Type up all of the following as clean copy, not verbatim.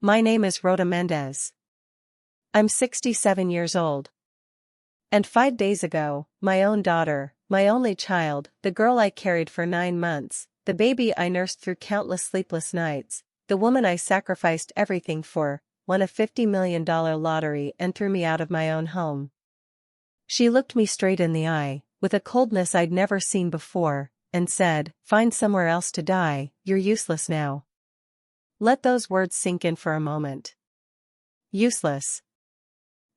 My name is Rhoda Mendez. I'm 67 years old. And 5 days ago, my own daughter, my only child, the girl I carried for 9 months, the baby I nursed through countless sleepless nights, the woman I sacrificed everything for, won a $50 million lottery and threw me out of my own home. She looked me straight in the eye, with a coldness I'd never seen before, and said, "Find somewhere else to die, you're useless now." Let those words sink in for a moment. Useless.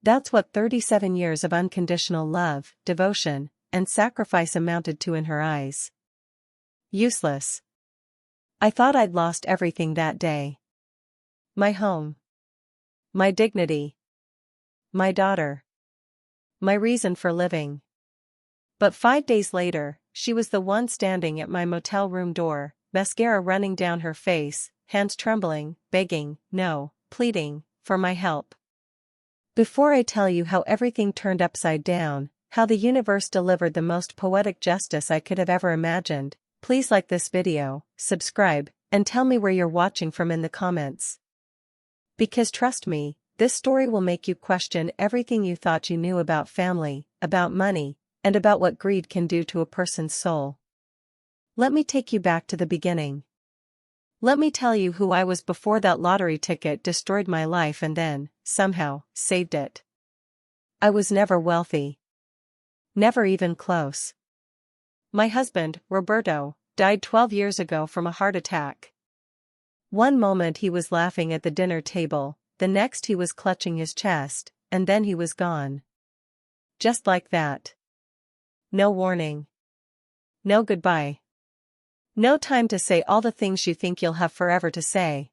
That's what 37 years of unconditional love, devotion, and sacrifice amounted to in her eyes. Useless. I thought I'd lost everything that day. My home. My dignity. My daughter. My reason for living. But 5 days later, she was the one standing at my motel room door, mascara running down her face, hands trembling, begging, no, pleading, for my help. Before I tell you how everything turned upside down, how the universe delivered the most poetic justice I could have ever imagined, please like this video, subscribe, and tell me where you're watching from in the comments. Because trust me, this story will make you question everything you thought you knew about family, about money, and about what greed can do to a person's soul. Let me take you back to the beginning. Let me tell you who I was before that lottery ticket destroyed my life and then, somehow, saved it. I was never wealthy. Never even close. My husband, Roberto, died 12 years ago from a heart attack. One moment he was laughing at the dinner table, the next he was clutching his chest, and then he was gone. Just like that. No warning. No goodbye. No time to say all the things you think you'll have forever to say.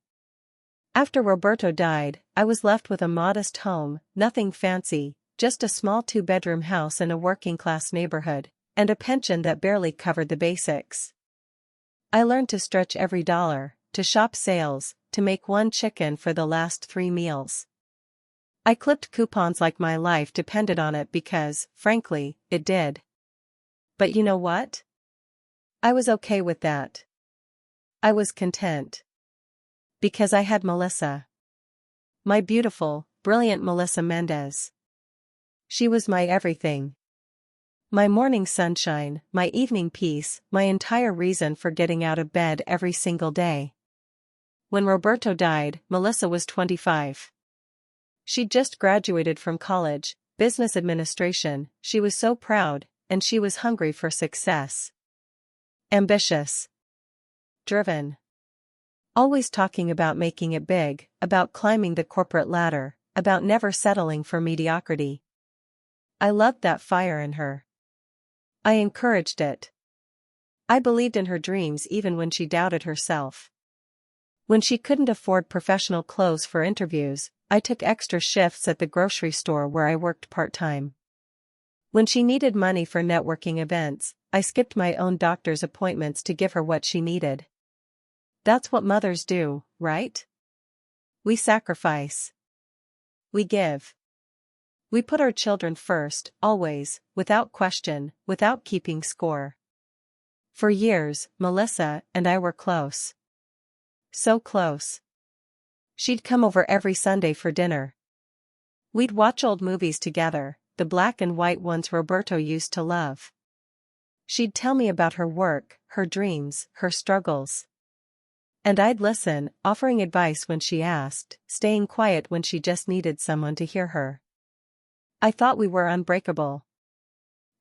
After Roberto died, I was left with a modest home, nothing fancy, just a small 2-bedroom house in a working-class neighborhood, and a pension that barely covered the basics. I learned to stretch every dollar, to shop sales, to make one chicken for the last 3 meals. I clipped coupons like my life depended on it because, frankly, it did. But you know what? I was okay with that. I was content. Because I had Melissa. My beautiful, brilliant Melissa Mendez. She was my everything. My morning sunshine, my evening peace, my entire reason for getting out of bed every single day. When Roberto died, Melissa was 25. She'd just graduated from college, business administration. She was so proud, and she was hungry for success. Ambitious. Driven. Always talking about making it big, about climbing the corporate ladder, about never settling for mediocrity. I loved that fire in her. I encouraged it. I believed in her dreams even when she doubted herself. When she couldn't afford professional clothes for interviews, I took extra shifts at the grocery store where I worked part-time. When she needed money for networking events, I skipped my own doctor's appointments to give her what she needed. That's what mothers do, right? We sacrifice. We give. We put our children first, always, without question, without keeping score. For years, Melissa and I were close. So close. She'd come over every Sunday for dinner. We'd watch old movies together, the black and white ones Roberto used to love. She'd tell me about her work, her dreams, her struggles. And I'd listen, offering advice when she asked, staying quiet when she just needed someone to hear her. I thought we were unbreakable.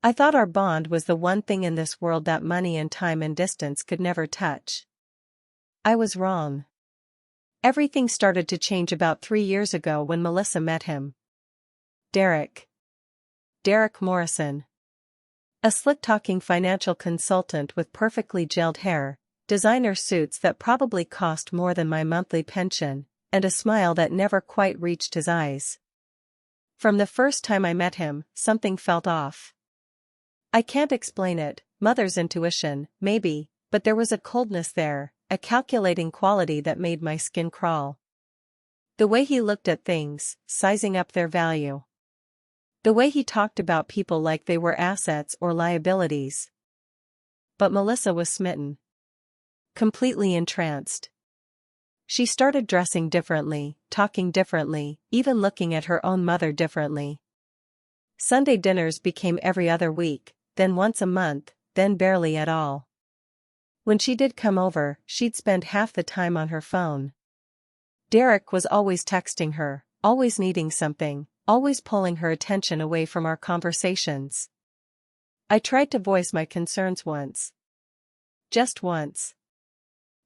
I thought our bond was the one thing in this world that money and time and distance could never touch. I was wrong. Everything started to change about 3 years ago when Melissa met him. Derek Morrison. A slick-talking financial consultant with perfectly gelled hair, designer suits that probably cost more than my monthly pension, and a smile that never quite reached his eyes. From the first time I met him, something felt off. I can't explain it, mother's intuition, maybe, but there was a coldness there, a calculating quality that made my skin crawl. The way he looked at things, sizing up their value. The way he talked about people like they were assets or liabilities. But Melissa was smitten. Completely entranced. She started dressing differently, talking differently, even looking at her own mother differently. Sunday dinners became every other week, then once a month, then barely at all. When she did come over, she'd spend half the time on her phone. Derek was always texting her, always needing something, always pulling her attention away from our conversations. I tried to voice my concerns once. Just once.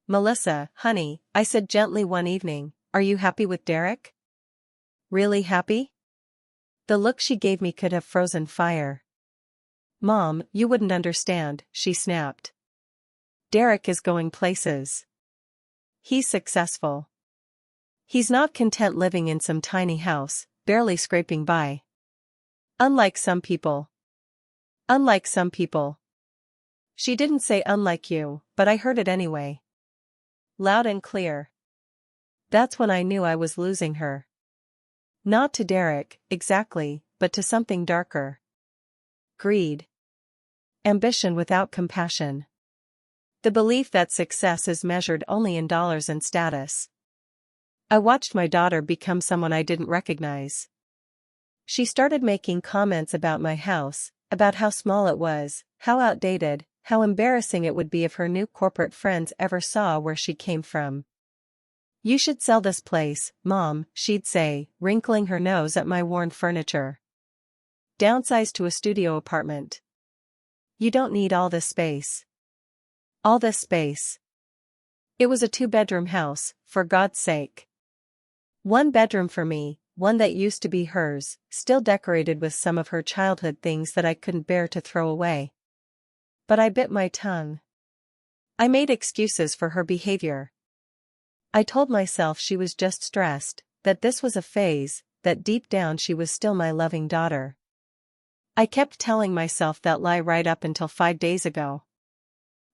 "Melissa, honey," I said gently one evening, "are you happy with Derek?" "Really happy?" The look she gave me could have frozen fire. "Mom, you wouldn't understand," she snapped. "Derek is going places. He's successful. He's not content living in some tiny house, barely scraping by. Unlike some people. Unlike some people." She didn't say unlike you, but I heard it anyway. Loud and clear. That's when I knew I was losing her. Not to Derek, exactly, but to something darker. Greed. Ambition without compassion. The belief that success is measured only in dollars and status. I watched my daughter become someone I didn't recognize. She started making comments about my house, about how small it was, how outdated, how embarrassing it would be if her new corporate friends ever saw where she came from. "You should sell this place, Mom," she'd say, wrinkling her nose at my worn furniture. "Downsize to a studio apartment. You don't need all this space." All this space. It was a 2-bedroom house, for God's sake. 1 bedroom for me, one that used to be hers, still decorated with some of her childhood things that I couldn't bear to throw away. But I bit my tongue. I made excuses for her behavior. I told myself she was just stressed, that this was a phase, that deep down she was still my loving daughter. I kept telling myself that lie right up until 5 days ago.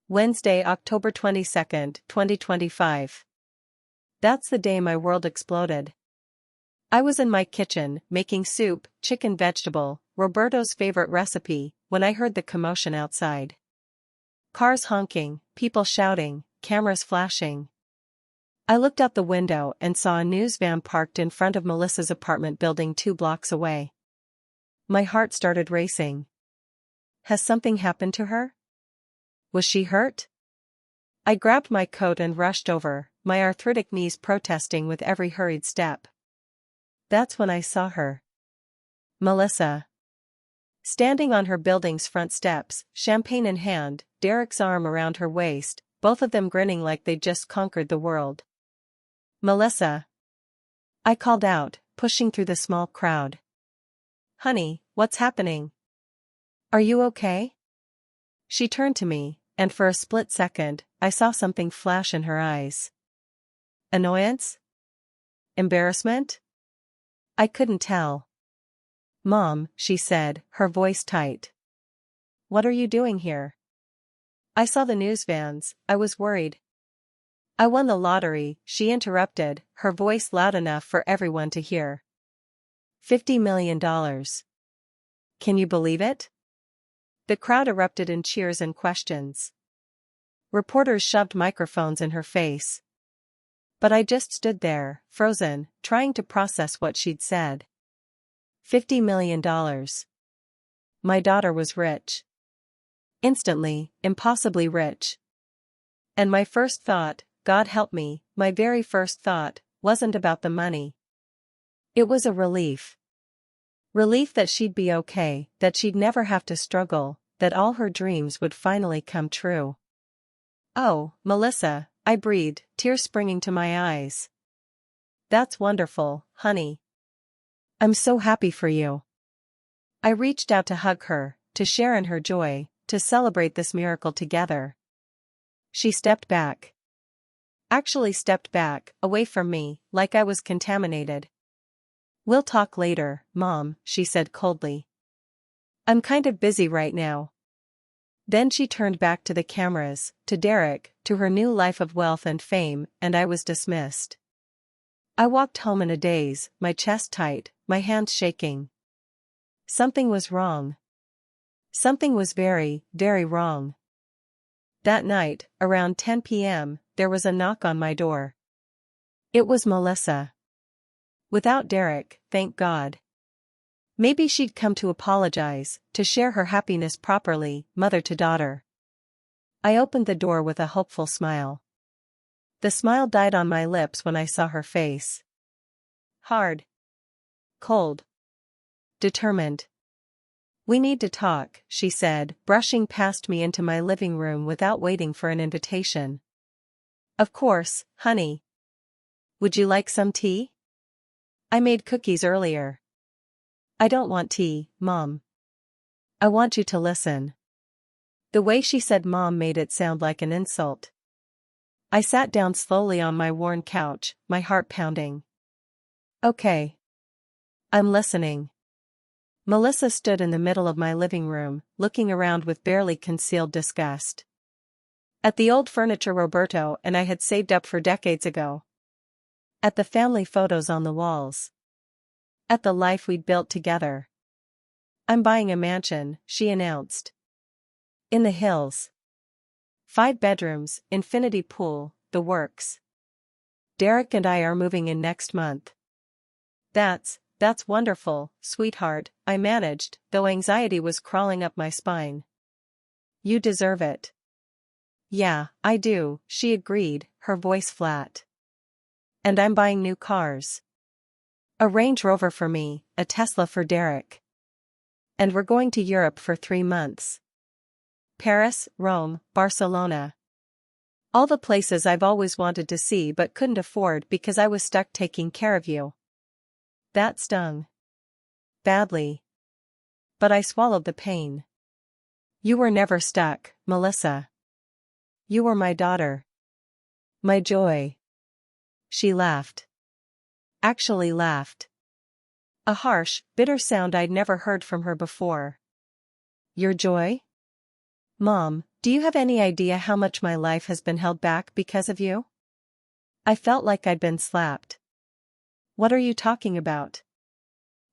Wednesday, October 22nd, 2025. That's the day my world exploded. I was in my kitchen, making soup, chicken vegetable, Roberto's favorite recipe, when I heard the commotion outside. Cars honking, people shouting, cameras flashing. I looked out the window and saw a news van parked in front of Melissa's apartment building 2 blocks away. My heart started racing. Has something happened to her? Was she hurt? I grabbed my coat and rushed over, my arthritic knees protesting with every hurried step. That's when I saw her. Melissa. Standing on her building's front steps, champagne in hand, Derek's arm around her waist, both of them grinning like they'd just conquered the world. "Melissa." I called out, pushing through the small crowd. "Honey, what's happening? Are you okay?" She turned to me, and for a split second, I saw something flash in her eyes. Annoyance? Embarrassment? I couldn't tell. "Mom," she said, her voice tight. "What are you doing here?" "I saw the news vans, I was worried." "I won the lottery," she interrupted, her voice loud enough for everyone to hear. $50 million. Can you believe it? The crowd erupted in cheers and questions. Reporters shoved microphones in her face. But I just stood there, frozen, trying to process what she'd said. $50 million. My daughter was rich. Instantly, impossibly rich. And my first thought, God help me, my very first thought, wasn't about the money. It was a relief. Relief that she'd be okay, that she'd never have to struggle, that all her dreams would finally come true. "Oh, Melissa," I breathed, tears springing to my eyes. "That's wonderful, honey. I'm so happy for you." I reached out to hug her, to share in her joy, to celebrate this miracle together. She stepped back. Actually stepped back, away from me, like I was contaminated. "We'll talk later, Mom," she said coldly. "I'm kind of busy right now." Then she turned back to the cameras, to Derek, to her new life of wealth and fame, and I was dismissed. I walked home in a daze, my chest tight, my hands shaking. Something was wrong. Something was very, very wrong. That night, around 10 p.m., there was a knock on my door. It was Melissa. Without Derek, thank God. Maybe she'd come to apologize, to share her happiness properly, mother to daughter. I opened the door with a hopeful smile. The smile died on my lips when I saw her face. Hard. Cold. Determined. We need to talk, she said, brushing past me into my living room without waiting for an invitation. Of course, honey. Would you like some tea? I made cookies earlier. I don't want tea, Mom. I want you to listen. The way she said Mom made it sound like an insult. I sat down slowly on my worn couch, my heart pounding. Okay. I'm listening. Melissa stood in the middle of my living room, looking around with barely concealed disgust. At the old furniture Roberto and I had saved up for decades ago. At the family photos on the walls. At the life we'd built together. I'm buying a mansion, she announced. In the hills. 5 bedrooms, infinity pool, the works. Derek and I are moving in next month. That's wonderful, sweetheart, I managed, though anxiety was crawling up my spine. You deserve it. Yeah, I do, she agreed, her voice flat. And I'm buying new cars. A Range Rover for me, a Tesla for Derek. And we're going to Europe for 3 months. Paris, Rome, Barcelona. All the places I've always wanted to see but couldn't afford because I was stuck taking care of you. That stung. Badly. But I swallowed the pain. You were never stuck, Melissa. You were my daughter. My joy. She laughed. Actually laughed. A harsh, bitter sound I'd never heard from her before. Your joy? Mom, do you have any idea how much my life has been held back because of you? I felt like I'd been slapped. What are you talking about?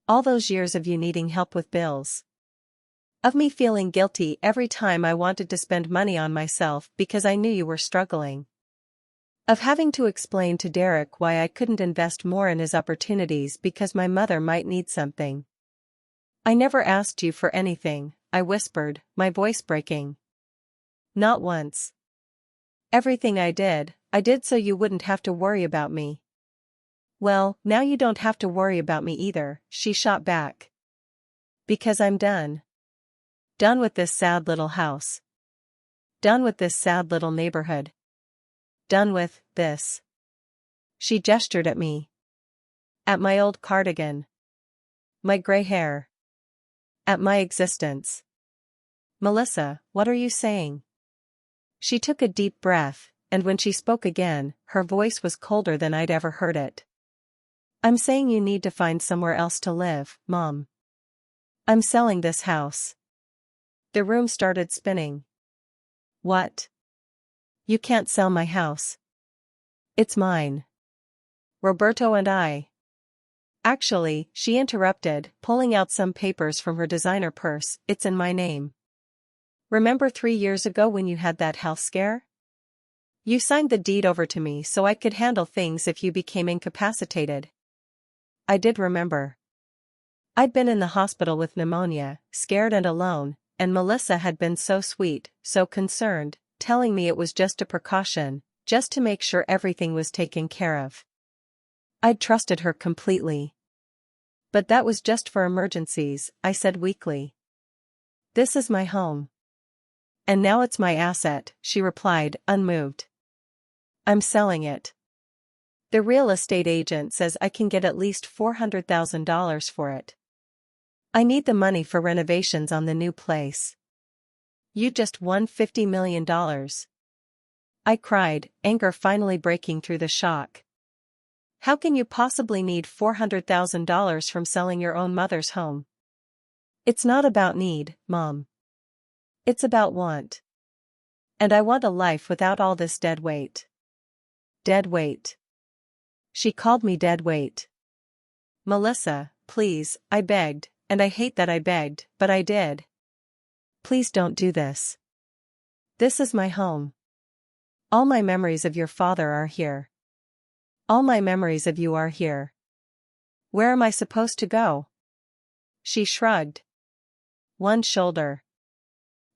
All those years of you needing help with bills. Of me feeling guilty every time I wanted to spend money on myself because I knew you were struggling. Of having to explain to Derek why I couldn't invest more in his opportunities because my mother might need something. I never asked you for anything, I whispered, my voice breaking. Not once. Everything I did so you wouldn't have to worry about me. Well, now you don't have to worry about me either, she shot back. Because I'm done. Done with this sad little house. Done with this sad little neighborhood. Done with this. She gestured at me. At my old cardigan. My gray hair. At my existence. Melissa, what are you saying? She took a deep breath, and when she spoke again, her voice was colder than I'd ever heard it. I'm saying you need to find somewhere else to live, Mom. I'm selling this house. The room started spinning. What? You can't sell my house. It's mine. Roberto and I. Actually, she interrupted, pulling out some papers from her designer purse, it's in my name. Remember 3 years ago when you had that health scare? You signed the deed over to me so I could handle things if you became incapacitated. I did remember. I'd been in the hospital with pneumonia, scared and alone, and Melissa had been so sweet, so concerned, telling me it was just a precaution, just to make sure everything was taken care of. I'd trusted her completely. But that was just for emergencies, I said weakly. This is my home. And now it's my asset, she replied, unmoved. I'm selling it. The real estate agent says I can get at least $400,000 for it. I need the money for renovations on the new place. You just won $50 million. I cried, anger finally breaking through the shock. How can you possibly need $400,000 from selling your own mother's home? It's not about need, Mom. It's about want. And I want a life without all this dead weight. Dead weight. She called me dead weight. Melissa, please, I begged, and I hate that I begged, but I did. Please don't do this. This is my home. All my memories of your father are here. All my memories of you are here. Where am I supposed to go? She shrugged. One shoulder.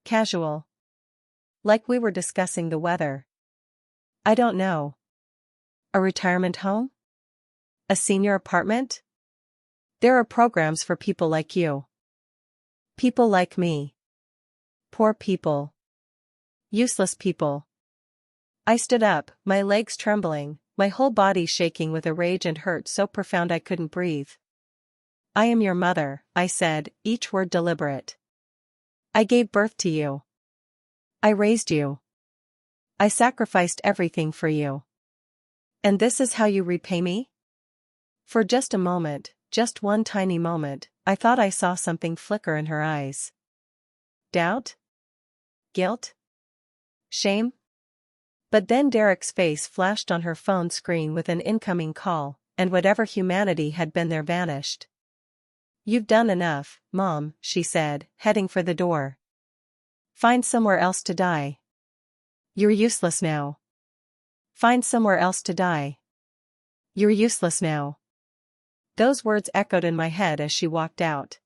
Casual. Like we were discussing the weather. I don't know. A retirement home? A senior apartment? There are programs for people like you. People like me. Poor people. Useless people. I stood up, my legs trembling, my whole body shaking with a rage and hurt so profound I couldn't breathe. I am your mother, I said, each word deliberate. I gave birth to you. I raised you. I sacrificed everything for you. And this is how you repay me? For just a moment, just one tiny moment, I thought I saw something flicker in her eyes. Doubt? Guilt? Shame? But then Derek's face flashed on her phone screen with an incoming call, and whatever humanity had been there vanished. You've done enough, Mom, she said, heading for the door. Find somewhere else to die. You're useless now. Find somewhere else to die. You're useless now. Those words echoed in my head as she walked out.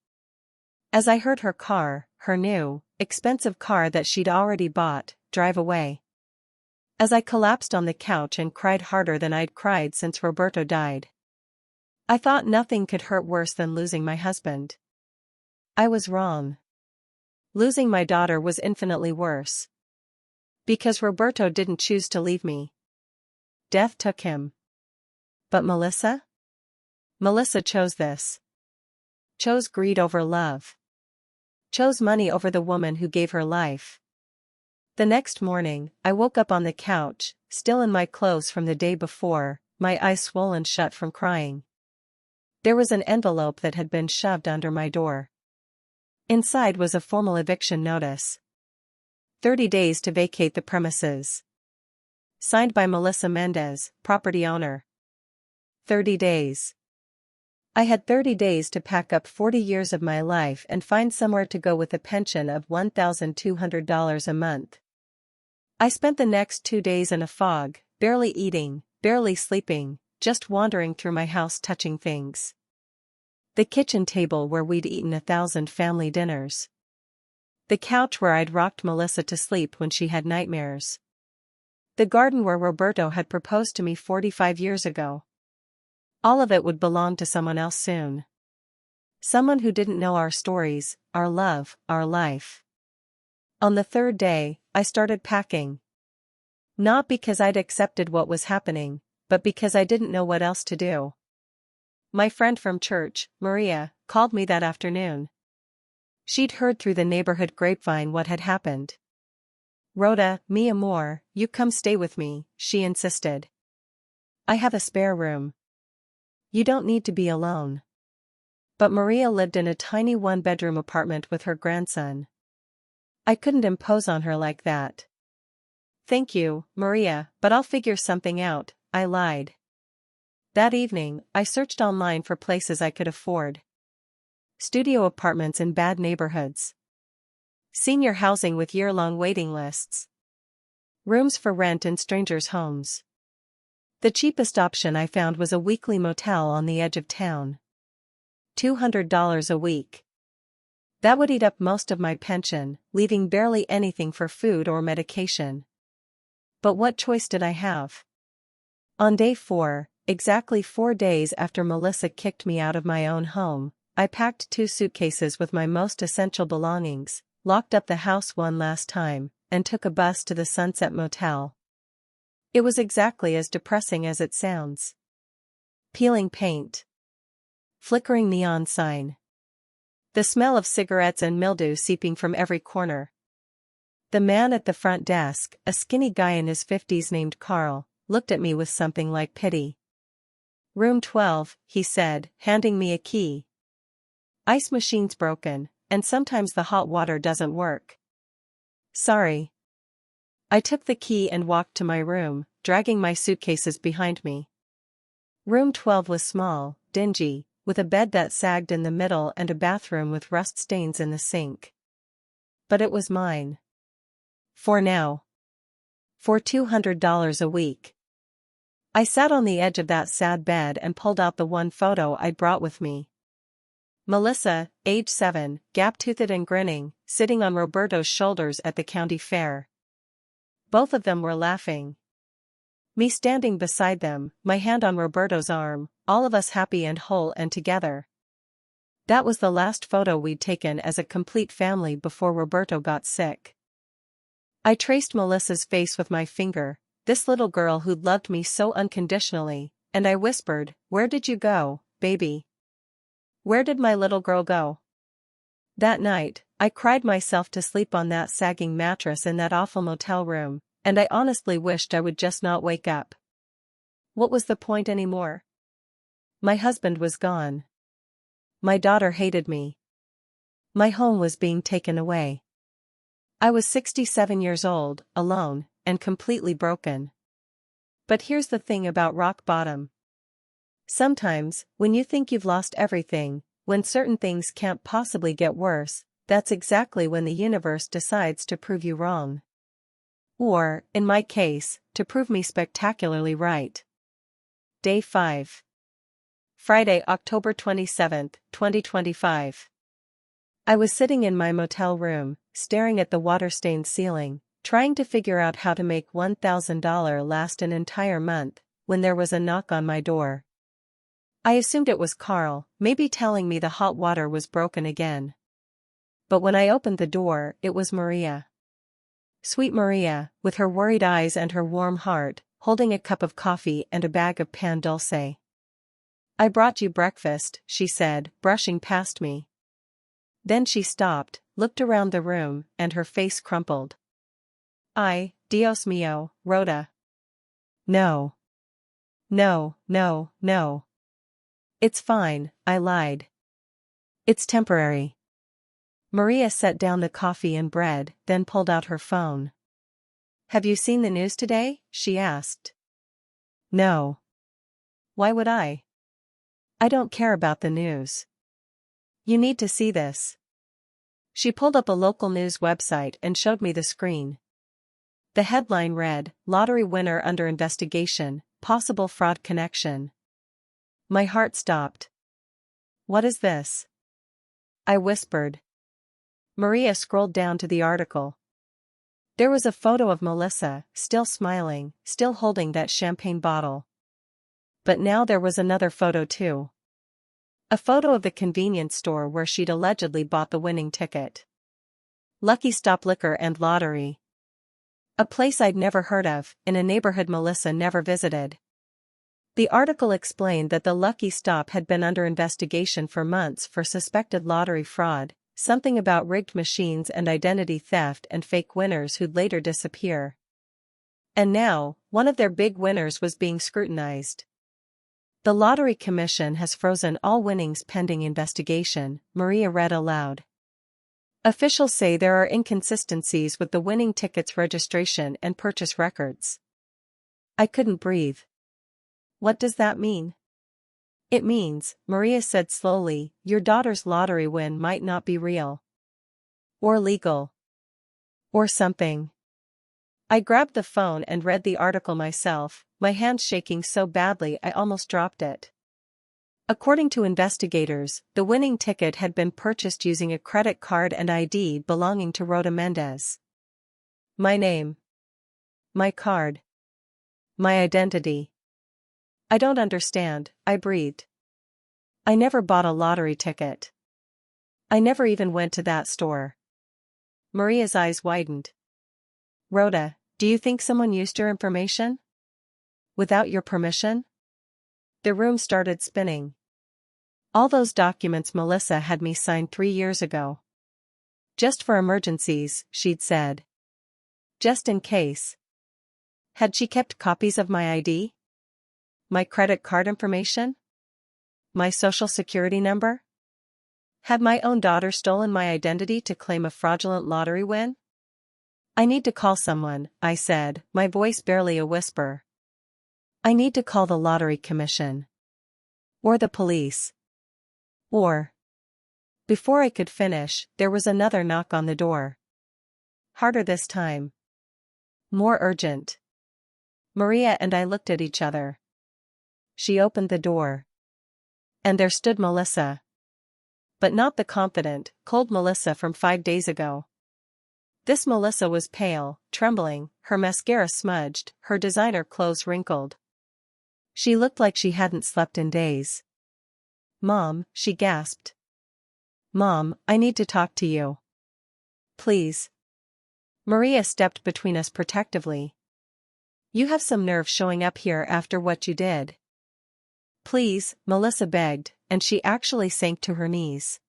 As I heard her car, her new, expensive car that she'd already bought, drive away. As I collapsed on the couch and cried harder than I'd cried since Roberto died. I thought nothing could hurt worse than losing my husband. I was wrong. Losing my daughter was infinitely worse. Because Roberto didn't choose to leave me. Death took him. But Melissa? Melissa chose this. Chose greed over love. Chose money over the woman who gave her life. The next morning, I woke up on the couch, still in my clothes from the day before, my eyes swollen shut from crying. There was an envelope that had been shoved under my door. Inside was a formal eviction notice. 30 days to vacate the premises. Signed by Melissa Mendez, property owner. 30 days. I had 30 days to pack up 40 years of my life and find somewhere to go with a pension of $1,200 a month. I spent the next 2 days in a fog, barely eating, barely sleeping, just wandering through my house touching things. The kitchen table where we'd eaten 1,000 family dinners. The couch where I'd rocked Melissa to sleep when she had nightmares. The garden where Roberto had proposed to me 45 years ago. All of it would belong to someone else soon. Someone who didn't know our stories, our love, our life. On the third day, I started packing. Not because I'd accepted what was happening, but because I didn't know what else to do. My friend from church, Maria, called me that afternoon. She'd heard through the neighborhood grapevine what had happened. Rhoda, mi amor, you come stay with me, she insisted. I have a spare room. You don't need to be alone. But Maria lived in a tiny one-bedroom apartment with her grandson. I couldn't impose on her like that. Thank you, Maria, but I'll figure something out, I lied. That evening, I searched online for places I could afford. Studio apartments in bad neighborhoods. Senior housing with year-long waiting lists. Rooms for rent in strangers' homes. The cheapest option I found was a weekly motel on the edge of town. $200 a week. That would eat up most of my pension, leaving barely anything for food or medication. But what choice did I have? On day 4, exactly 4 days after Melissa kicked me out of my own home, I packed 2 suitcases with my most essential belongings, locked up the house one last time, and took a bus to the Sunset Motel. It was exactly as depressing as it sounds. Peeling paint. Flickering neon sign. The smell of cigarettes and mildew seeping from every corner. The man at the front desk, a skinny guy in his 50s named Carl, looked at me with something like pity. Room 12, he said, handing me a key. Ice machine's broken, and sometimes the hot water doesn't work. Sorry. I took the key and walked to my room, dragging my suitcases behind me. Room 12 was small, dingy, with a bed that sagged in the middle and a bathroom with rust stains in the sink. But it was mine. For now. For $200 a week. I sat on the edge of that sad bed and pulled out the one photo I'd brought with me. Melissa, age 7, gap-toothed and grinning, sitting on Roberto's shoulders at the county fair. Both of them were laughing. Me standing beside them, my hand on Roberto's arm, all of us happy and whole and together. That was the last photo we'd taken as a complete family before Roberto got sick. I traced Melissa's face with my finger, this little girl who'd loved me so unconditionally, and I whispered, "Where did you go, baby? Where did my little girl go?" That night, I cried myself to sleep on that sagging mattress in that awful motel room, and I honestly wished I would just not wake up. What was the point anymore? My husband was gone. My daughter hated me. My home was being taken away. I was 67 years old, alone, and completely broken. But here's the thing about rock bottom. Sometimes, when you think you've lost everything, when certain things can't possibly get worse, that's exactly when the universe decides to prove you wrong. Or, in my case, to prove me spectacularly right. Day 5. Friday, October 27, 2025. I was sitting in my motel room, staring at the water-stained ceiling, trying to figure out how to make $1,000 last an entire month, when there was a knock on my door. I assumed it was Carl, maybe telling me the hot water was broken again. But when I opened the door, it was Maria. Sweet Maria, with her worried eyes and her warm heart, holding a cup of coffee and a bag of pan dulce. "I brought you breakfast," she said, brushing past me. Then she stopped, looked around the room, and her face crumpled. "Ay, Dios mío, Rhoda. No. No, no, no. It's fine," I lied. "It's temporary." Maria set down the coffee and bread, then pulled out her phone. "Have you seen the news today?" she asked. "No. Why would I? I don't care about the news. You need to see this." She pulled up a local news website and showed me the screen. The headline read, "Lottery winner under investigation, possible fraud connection." My heart stopped. "What is this?" I whispered. Maria scrolled down to the article. There was a photo of Melissa, still smiling, still holding that champagne bottle. But now there was another photo too. A photo of the convenience store where she'd allegedly bought the winning ticket. Lucky Stop Liquor and Lottery. A place I'd never heard of, in a neighborhood Melissa never visited. The article explained that the Lucky Stop had been under investigation for months for suspected lottery fraud, something about rigged machines and identity theft and fake winners who'd later disappear. And now, one of their big winners was being scrutinized. "The Lottery Commission has frozen all winnings pending investigation," Maria read aloud. "Officials say there are inconsistencies with the winning tickets registration and purchase records." I couldn't breathe. "What does that mean?" "It means," Maria said slowly, "your daughter's lottery win might not be real. Or legal. Or something." I grabbed the phone and read the article myself, my hands shaking so badly I almost dropped it. According to investigators, the winning ticket had been purchased using a credit card and ID belonging to Rhoda Mendez. My name. My card. My identity. "I don't understand," I breathed. "I never bought a lottery ticket. I never even went to that store." Maria's eyes widened. "Rhoda, do you think someone used your information? Without your permission?" The room started spinning. All those documents Melissa had me sign 3 years ago. Just for emergencies, she'd said. Just in case. Had she kept copies of my ID? My credit card information? My social security number? Had my own daughter stolen my identity to claim a fraudulent lottery win? "I need to call someone," I said, my voice barely a whisper. "I need to call the Lottery Commission. Or the police. Or..." Before I could finish, there was another knock on the door. Harder this time. More urgent. Maria and I looked at each other. she opened the door. And there stood Melissa. But not the confident, cold Melissa from 5 days ago. This Melissa was pale, trembling, her mascara smudged, her designer clothes wrinkled. She looked like she hadn't slept in days. "Mom," she gasped. "Mom, I need to talk to you. Please." Maria stepped between us protectively. "You have some nerve showing up here after what you did." "Please," Melissa begged, and she actually sank to her knees.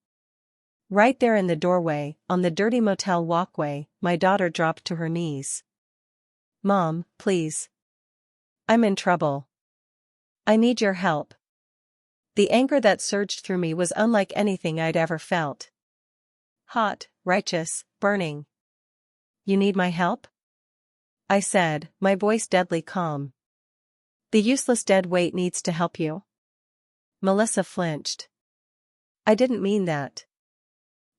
Right there in the doorway, on the dirty motel walkway, my daughter dropped to her knees. "Mom, please. I'm in trouble. I need your help." The anger that surged through me was unlike anything I'd ever felt. Hot, righteous, burning. "You need my help?" I said, my voice deadly calm. "The useless dead weight needs to help you." Melissa flinched. "I didn't mean that.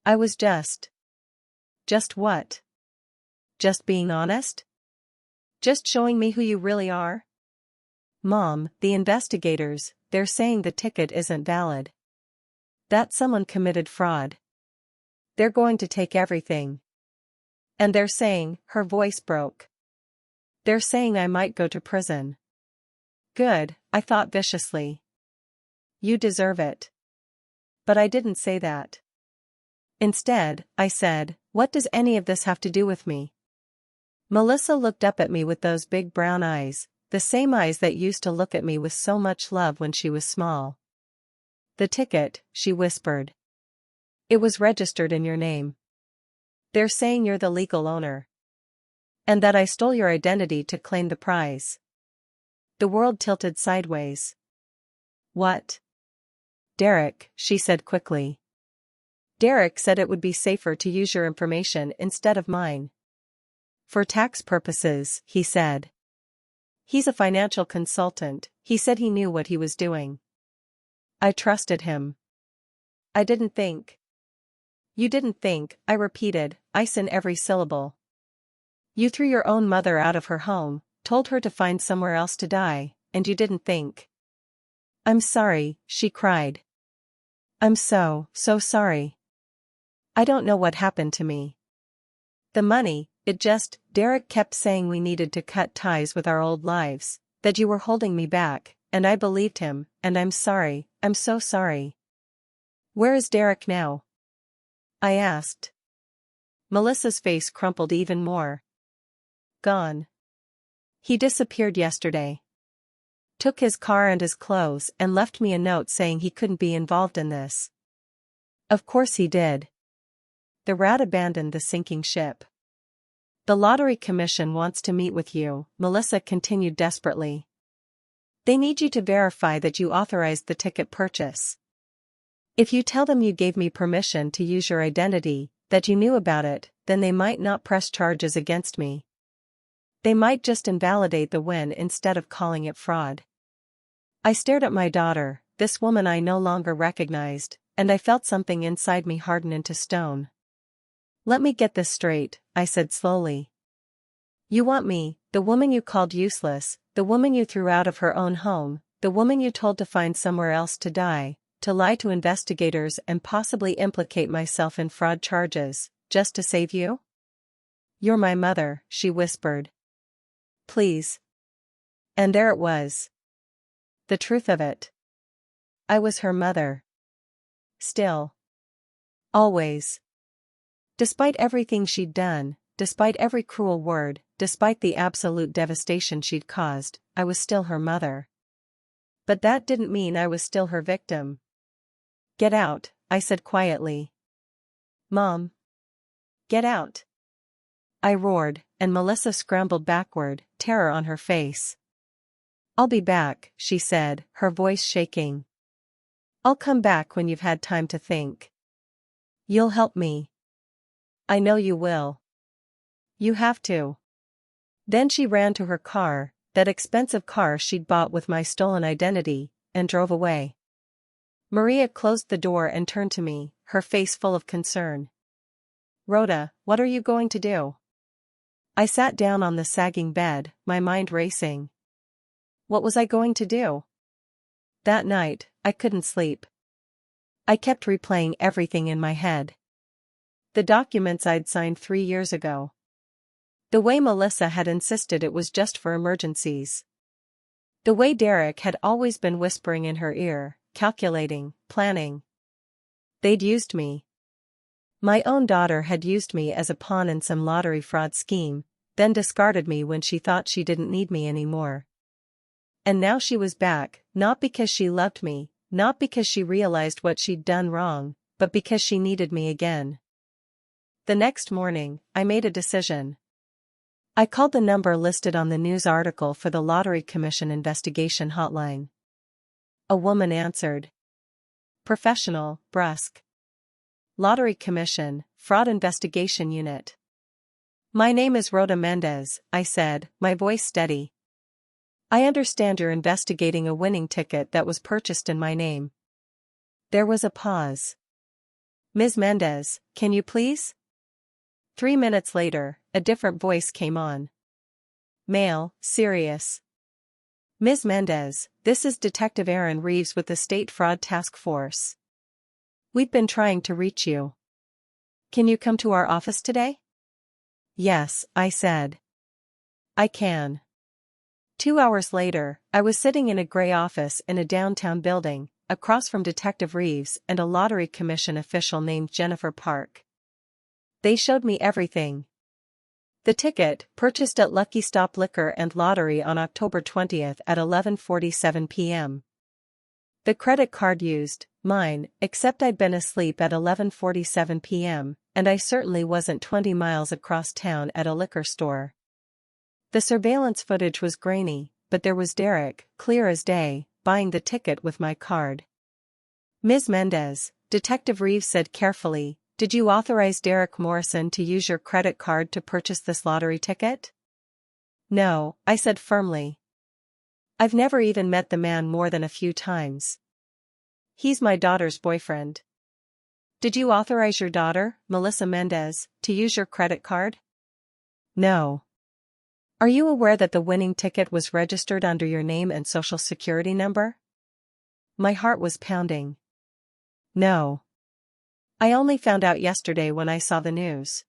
I was just." "Just what?" "Just being honest? Just showing me who you really are?" "Mom, the investigators, they're saying the ticket isn't valid. That someone committed fraud. They're going to take everything. And they're saying," her voice broke. "They're saying I might go to prison." "Good," I thought viciously. "You deserve it." But I didn't say that. Instead, I said, "What does any of this have to do with me?" Melissa looked up at me with those big brown eyes, the same eyes that used to look at me with so much love when she was small. "The ticket," she whispered. "It was registered in your name. They're saying you're the legal owner. And that I stole your identity to claim the prize." The world tilted sideways. "What?" "Derek," she said quickly. "Derek said it would be safer to use your information instead of mine. For tax purposes," he said. "He's a financial consultant, he said he knew what he was doing." I trusted him. "I didn't think." "You didn't think," I repeated, ice in every syllable. "You threw your own mother out of her home, told her to find somewhere else to die, and you didn't think." "I'm sorry," she cried. "I'm so sorry. I don't know what happened to me. The money, Derek kept saying we needed to cut ties with our old lives, that you were holding me back, and I believed him, and I'm sorry, I'm so sorry." "Where is Derek now?" I asked. Melissa's face crumpled even more. "Gone. He disappeared yesterday. Took his car and his clothes and left me a note saying he couldn't be involved in this." "Of course he did. The rat abandoned the sinking ship." "The Lottery Commission wants to meet with you," Melissa continued desperately. "They need you to verify that you authorized the ticket purchase. If you tell them you gave me permission to use your identity, that you knew about it, then they might not press charges against me. They might just invalidate the win instead of calling it fraud." I stared at my daughter, this woman I no longer recognized, and I felt something inside me harden into stone. "Let me get this straight," I said slowly. "You want me, the woman you called useless, the woman you threw out of her own home, the woman you told to find somewhere else to die, to lie to investigators and possibly implicate myself in fraud charges, just to save you?" "You're my mother," she whispered. "Please." And there it was. The truth of it. I was her mother. Still. Always. Despite everything she'd done, despite every cruel word, despite the absolute devastation she'd caused, I was still her mother. But that didn't mean I was still her victim. "Get out," I said quietly. "Mom. Get out." I roared, and Melissa scrambled backward, terror on her face. "I'll be back," she said, her voice shaking. "I'll come back when you've had time to think. You'll help me. I know you will. You have to." Then she ran to her car, that expensive car she'd bought with my stolen identity, and drove away. Maria closed the door and turned to me, her face full of concern. "Rhoda, what are you going to do?" I sat down on the sagging bed, my mind racing. What was I going to do? That night, I couldn't sleep. I kept replaying everything in my head. The documents I'd signed 3 years ago. The way Melissa had insisted it was just for emergencies. The way Derek had always been whispering in her ear, calculating, planning. They'd used me. My own daughter had used me as a pawn in some lottery fraud scheme, then discarded me when she thought she didn't need me anymore. And now she was back, not because she loved me, not because she realized what she'd done wrong, but because she needed me again. The next morning, I made a decision. I called the number listed on the news article for the Lottery Commission investigation hotline. A woman answered. Professional, brusque. Lottery Commission, Fraud Investigation Unit. My name is Rhoda Mendez, I said, my voice steady. I understand you're investigating a winning ticket that was purchased in my name. There was a pause. Ms. Mendez, can you please? 3 minutes later, a different voice came on. Male, serious. Ms. Mendez, this is Detective Aaron Reeves with the State Fraud Task Force. We've been trying to reach you. Can you come to our office today? Yes, I said. I can. 2 hours later, I was sitting in a gray office in a downtown building, across from Detective Reeves and a Lottery Commission official named Jennifer Park. They showed me everything. The ticket, purchased at Lucky Stop Liquor and Lottery on October 20th at 11:47 p.m. The credit card used, mine, except I'd been asleep at 11:47 p.m., and I certainly wasn't 20 miles across town at a liquor store. The surveillance footage was grainy, but there was Derek, clear as day, buying the ticket with my card. Ms. Mendez, Detective Reeves said carefully, did you authorize Derek Morrison to use your credit card to purchase this lottery ticket? No, I said firmly. I've never even met the man more than a few times. He's my daughter's boyfriend. Did you authorize your daughter, Melissa Mendez, to use your credit card? No. Are you aware that the winning ticket was registered under your name and social security number? My heart was pounding. No. I only found out yesterday when I saw the news.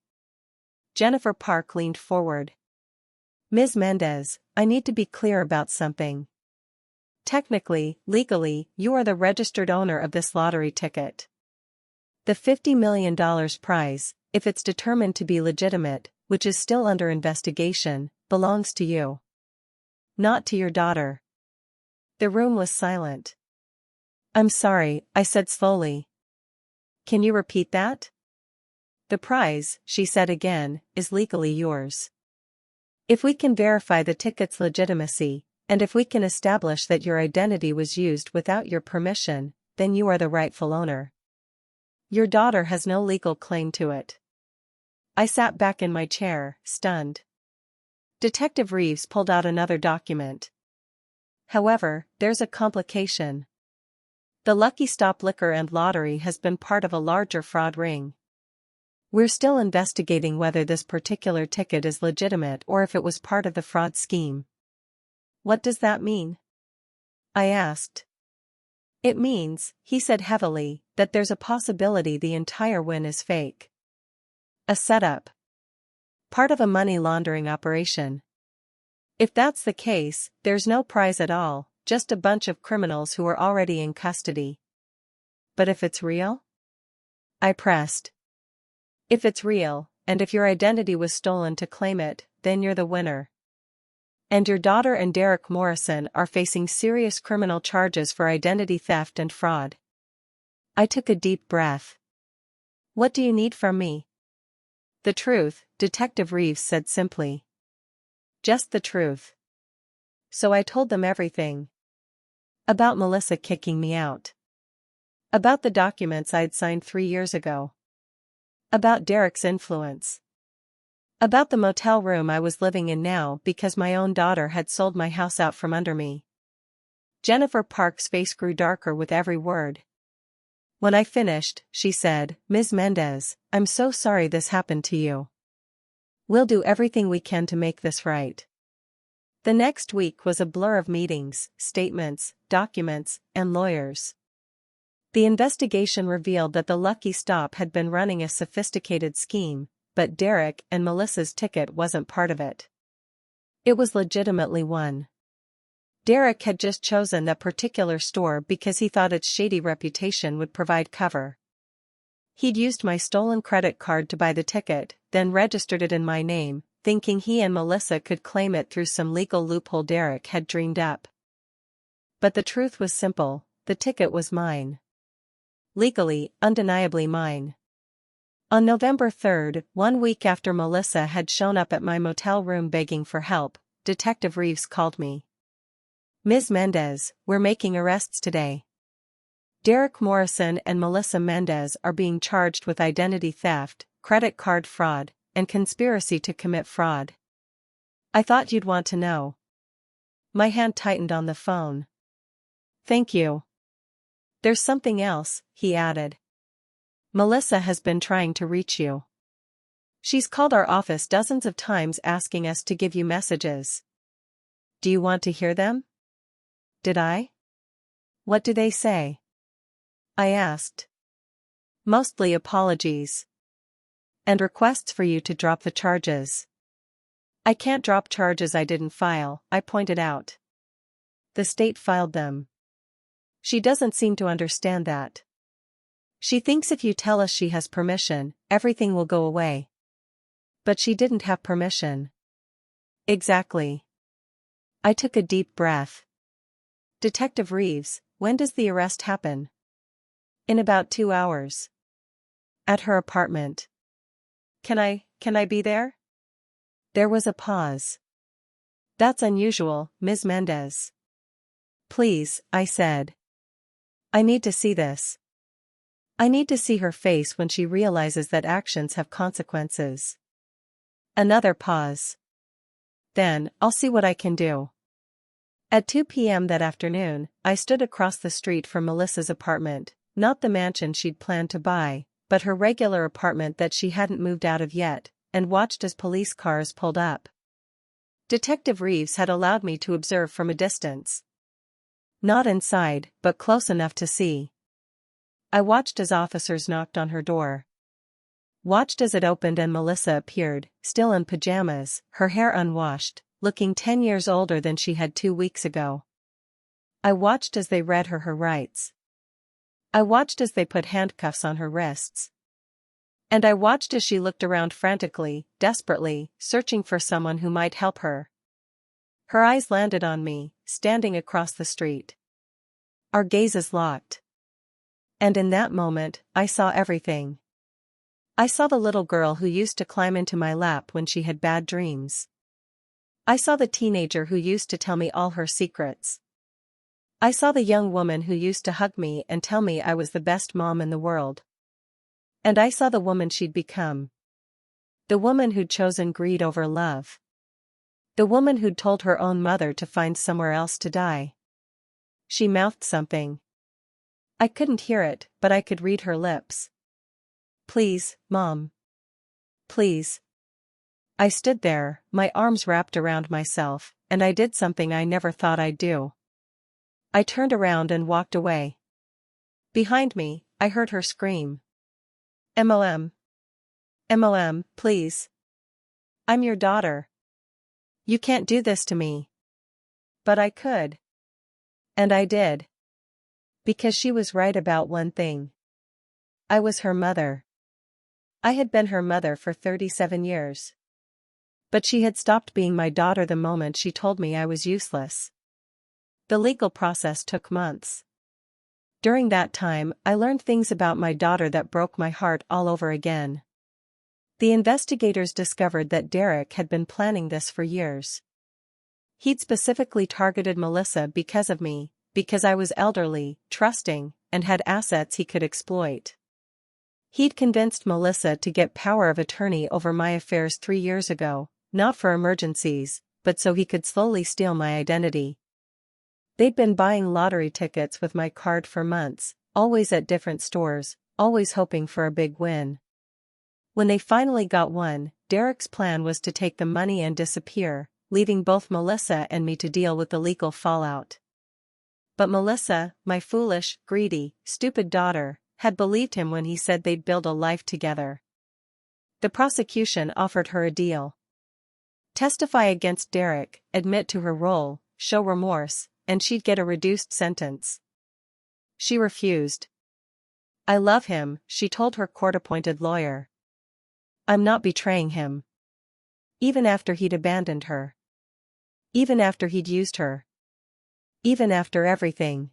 Jennifer Park leaned forward. Ms. Mendez, I need to be clear about something. Technically, legally, you are the registered owner of this lottery ticket. The $50 million prize, if it's determined to be legitimate, which is still under investigation, belongs to you. Not to your daughter. The room was silent. I'm sorry, I said slowly. Can you repeat that? The prize, she said again, is legally yours. If we can verify the ticket's legitimacy, and if we can establish that your identity was used without your permission, then you are the rightful owner. Your daughter has no legal claim to it. I sat back in my chair, stunned. Detective Reeves pulled out another document. However, there's a complication. The Lucky Stop Liquor and Lottery has been part of a larger fraud ring. We're still investigating whether this particular ticket is legitimate or if it was part of the fraud scheme. What does that mean? I asked. It means, he said heavily, that there's a possibility the entire win is fake. A setup. Part of a money laundering operation. If that's the case, there's no prize at all, just a bunch of criminals who are already in custody. But if it's real? I pressed. If it's real, and if your identity was stolen to claim it, then you're the winner. And your daughter and Derek Morrison are facing serious criminal charges for identity theft and fraud. I took a deep breath. What do you need from me? The truth, Detective Reeves said simply. Just the truth. So I told them everything. About Melissa kicking me out. About the documents I'd signed 3 years ago. About Derek's influence. About the motel room I was living in now because my own daughter had sold my house out from under me. Jennifer Park's face grew darker with every word. When I finished, she said, Ms. Mendez, I'm so sorry this happened to you. We'll do everything we can to make this right. The next week was a blur of meetings, statements, documents, and lawyers. The investigation revealed that the Lucky Stop had been running a sophisticated scheme, but Derek and Melissa's ticket wasn't part of it. It was legitimately one. Derek had just chosen that particular store because he thought its shady reputation would provide cover. He'd used my stolen credit card to buy the ticket, then registered it in my name, thinking he and Melissa could claim it through some legal loophole Derek had dreamed up. But the truth was simple, the ticket was mine. Legally, undeniably mine. On November 3rd, 1 week after Melissa had shown up at my motel room begging for help, Detective Reeves called me. "Ms. Mendez, we're making arrests today. Derek Morrison and Melissa Mendez are being charged with identity theft, credit card fraud, and conspiracy to commit fraud. I thought you'd want to know." My hand tightened on the phone. "Thank you." "There's something else," he added. "Melissa has been trying to reach you. She's called our office dozens of times asking us to give you messages. Do you want to hear them?" "Did I? What do they say?" I asked. "Mostly apologies. And requests for you to drop the charges." "I can't drop charges I didn't file," I pointed out. "The state filed them." "She doesn't seem to understand that. She thinks if you tell us she has permission, everything will go away." "But she didn't have permission." "Exactly." I took a deep breath. "Detective Reeves, when does the arrest happen?" "In about 2 hours. At her apartment." Can I be there?" There was a pause. "That's unusual, Ms. Mendez." "Please," I said. "I need to see this. I need to see her face when she realizes that actions have consequences." Another pause. "Then, I'll see what I can do." At 2 p.m. that afternoon, I stood across the street from Melissa's apartment, not the mansion she'd planned to buy, but her regular apartment that she hadn't moved out of yet, and watched as police cars pulled up. Detective Reeves had allowed me to observe from a distance. Not inside, but close enough to see. I watched as officers knocked on her door. Watched as it opened and Melissa appeared, still in pajamas, her hair unwashed, looking 10 years older than she had 2 weeks ago. I watched as they read her rights. I watched as they put handcuffs on her wrists. And I watched as she looked around frantically, desperately, searching for someone who might help her. Her eyes landed on me, standing across the street. Our gazes locked. And in that moment, I saw everything. I saw the little girl who used to climb into my lap when she had bad dreams. I saw the teenager who used to tell me all her secrets. I saw the young woman who used to hug me and tell me I was the best mom in the world. And I saw the woman she'd become. The woman who'd chosen greed over love. The woman who'd told her own mother to find somewhere else to die. She mouthed something. I couldn't hear it, but I could read her lips. "Please, Mom. Please." I stood there, my arms wrapped around myself, and I did something I never thought I'd do. I turned around and walked away. Behind me, I heard her scream. "MLM. MLM, please. I'm your daughter. You can't do this to me." But I could. And I did. Because she was right about one thing. I was her mother. I had been her mother for 37 years. But she had stopped being my daughter the moment she told me I was useless. The legal process took months. During that time, I learned things about my daughter that broke my heart all over again. The investigators discovered that Derek had been planning this for years. He'd specifically targeted Melissa because of me, because I was elderly, trusting, and had assets he could exploit. He'd convinced Melissa to get power of attorney over my affairs 3 years ago, not for emergencies, but so he could slowly steal my identity. They'd been buying lottery tickets with my card for months, always at different stores, always hoping for a big win. When they finally got one, Derek's plan was to take the money and disappear, leaving both Melissa and me to deal with the legal fallout. But Melissa, my foolish, greedy, stupid daughter, had believed him when he said they'd build a life together. The prosecution offered her a deal. Testify against Derek, admit to her role, show remorse, and she'd get a reduced sentence. She refused. I love him, she told her court-appointed lawyer. I'm not betraying him. Even after he'd abandoned her. Even after he'd used her. Even after everything.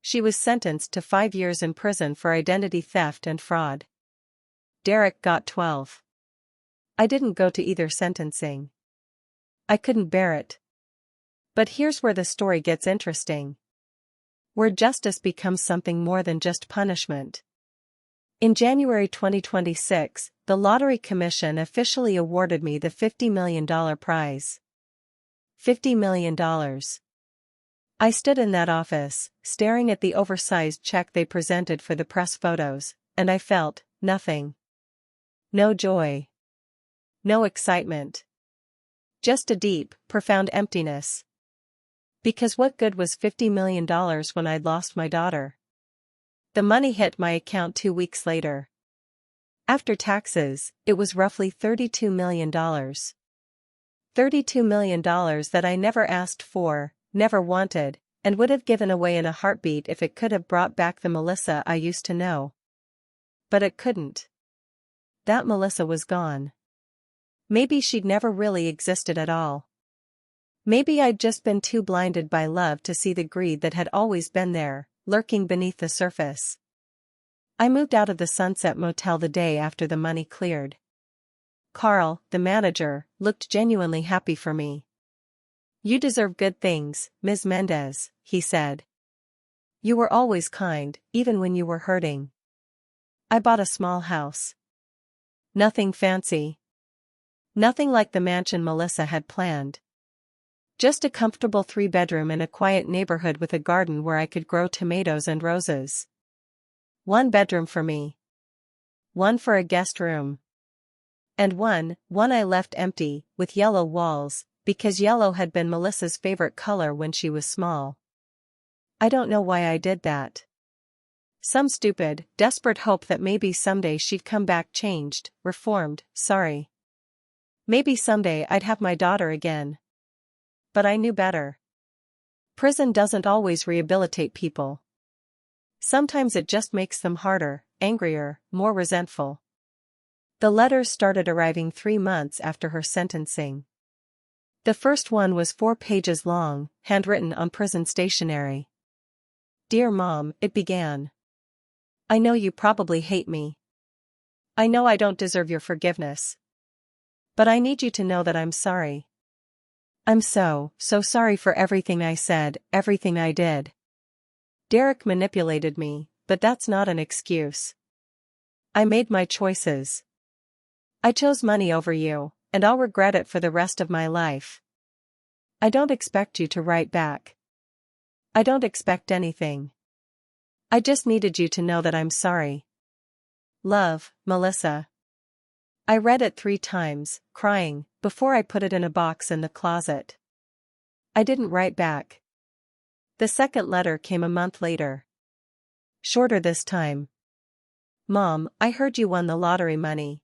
She was sentenced to 5 years in prison for identity theft and fraud. Derek got 12. I didn't go to either sentencing. I couldn't bear it. But here's where the story gets interesting. Where justice becomes something more than just punishment. In January 2026, the Lottery Commission officially awarded me the $50 million prize. $50 million. I stood in that office, staring at the oversized check they presented for the press photos, and I felt nothing. No joy. No excitement. Just a deep, profound emptiness. Because what good was $50 million when I'd lost my daughter? The money hit my account 2 weeks later. After taxes, it was roughly $32 million. $32 million that I never asked for, never wanted, and would have given away in a heartbeat if it could have brought back the Melissa I used to know. But it couldn't. That Melissa was gone. Maybe she'd never really existed at all. Maybe I'd just been too blinded by love to see the greed that had always been there, lurking beneath the surface. I moved out of the Sunset Motel the day after the money cleared. Carl, the manager, looked genuinely happy for me. You deserve good things, Ms. Mendez, he said. You were always kind, even when you were hurting. I bought a small house. Nothing fancy. Nothing like the mansion Melissa had planned. Just a comfortable 3-bedroom in a quiet neighborhood with a garden where I could grow tomatoes and roses. 1 bedroom for me. 1 for a guest room. And one I left empty, with yellow walls, because yellow had been Melissa's favorite color when she was small. I don't know why I did that. Some stupid, desperate hope that maybe someday she'd come back changed, reformed, sorry. Maybe someday I'd have my daughter again. But I knew better. Prison doesn't always rehabilitate people. Sometimes it just makes them harder, angrier, more resentful. The letters started arriving 3 months after her sentencing. The first one was 4 pages long, handwritten on prison stationery. Dear Mom, it began. I know you probably hate me. I know I don't deserve your forgiveness. But I need you to know that I'm sorry. I'm so sorry for everything I said, everything I did. Derek manipulated me, but that's not an excuse. I made my choices. I chose money over you, and I'll regret it for the rest of my life. I don't expect you to write back. I don't expect anything. I just needed you to know that I'm sorry. Love, Melissa. I read it 3 times, crying, before I put it in a box in the closet. I didn't write back. The second letter came a month later. Shorter this time. Mom, I heard you won the lottery money.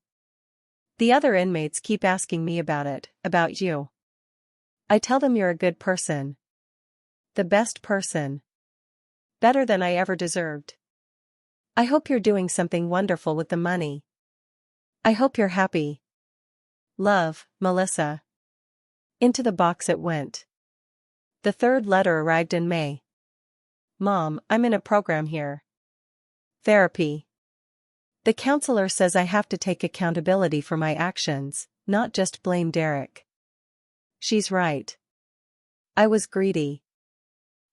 The other inmates keep asking me about it, about you. I tell them you're a good person. The best person. Better than I ever deserved. I hope you're doing something wonderful with the money. I hope you're happy. Love, Melissa. Into the box it went. The third letter arrived in May. Mom, I'm in a program here. Therapy. The counselor says I have to take accountability for my actions, not just blame Derek. She's right. I was greedy.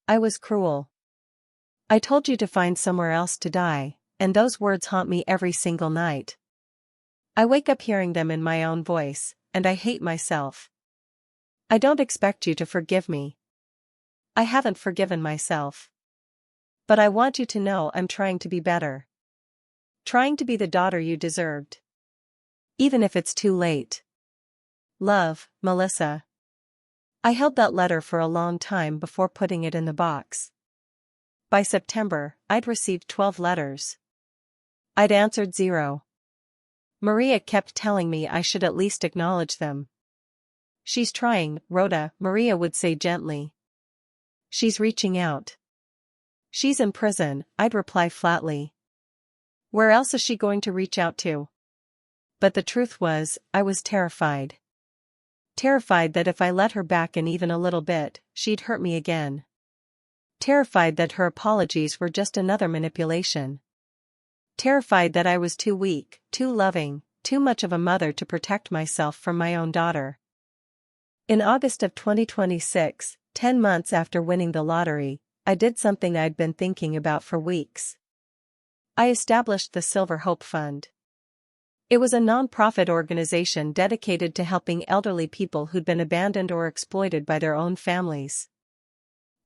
I was cruel. I told you to find somewhere else to die, and those words haunt me every single night. I wake up hearing them in my own voice, and I hate myself. I don't expect you to forgive me. I haven't forgiven myself. But I want you to know I'm trying to be better. Trying to be the daughter you deserved. Even if it's too late. Love, Melissa. I held that letter for a long time before putting it in the box. By September, I'd received 12 letters. I'd answered 0. Maria kept telling me I should at least acknowledge them. "She's trying, Rhoda," Maria would say gently. "She's reaching out." "She's in prison," I'd reply flatly. "Where else is she going to reach out to?" But the truth was, I was terrified. Terrified that if I let her back in even a little bit, she'd hurt me again. Terrified that her apologies were just another manipulation. Terrified that I was too weak, too loving, too much of a mother to protect myself from my own daughter. In August of 2026, 10 months after winning the lottery, I did something I'd been thinking about for weeks. I established the Silver Hope Fund. It was a non-profit organization dedicated to helping elderly people who'd been abandoned or exploited by their own families.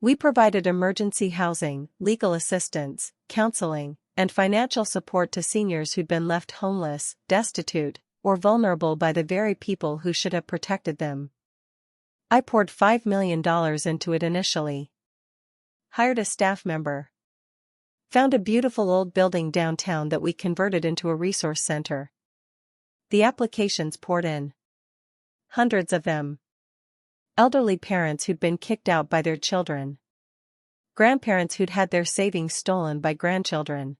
We provided emergency housing, legal assistance, counseling, and financial support to seniors who'd been left homeless, destitute, or vulnerable by the very people who should have protected them. I poured $5 million into it initially. Hired a staff member. Found a beautiful old building downtown that we converted into a resource center. The applications poured in. Hundreds of them. Elderly parents who'd been kicked out by their children. Grandparents who'd had their savings stolen by grandchildren.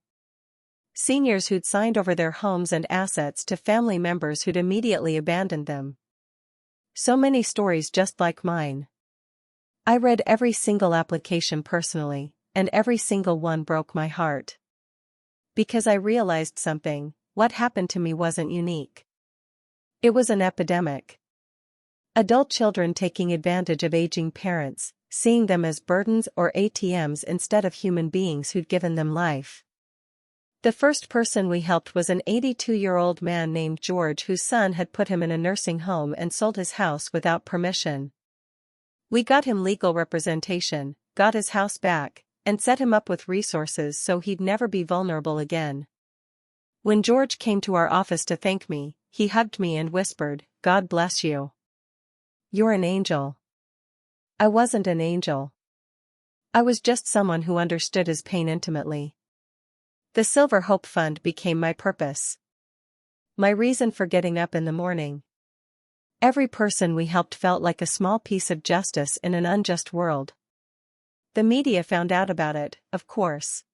Seniors who'd signed over their homes and assets to family members who'd immediately abandoned them. So many stories just like mine. I read every single application personally, and every single one broke my heart. Because I realized something: what happened to me wasn't unique. It was an epidemic. Adult children taking advantage of aging parents, seeing them as burdens or ATMs instead of human beings who'd given them life. The first person we helped was an 82-year-old man named George whose son had put him in a nursing home and sold his house without permission. We got him legal representation, got his house back, and set him up with resources so he'd never be vulnerable again. When George came to our office to thank me, he hugged me and whispered, "God bless you. You're an angel." I wasn't an angel. I was just someone who understood his pain intimately. The Silver Hope Fund became my purpose. My reason for getting up in the morning. Every person we helped felt like a small piece of justice in an unjust world. The media found out about it, of course.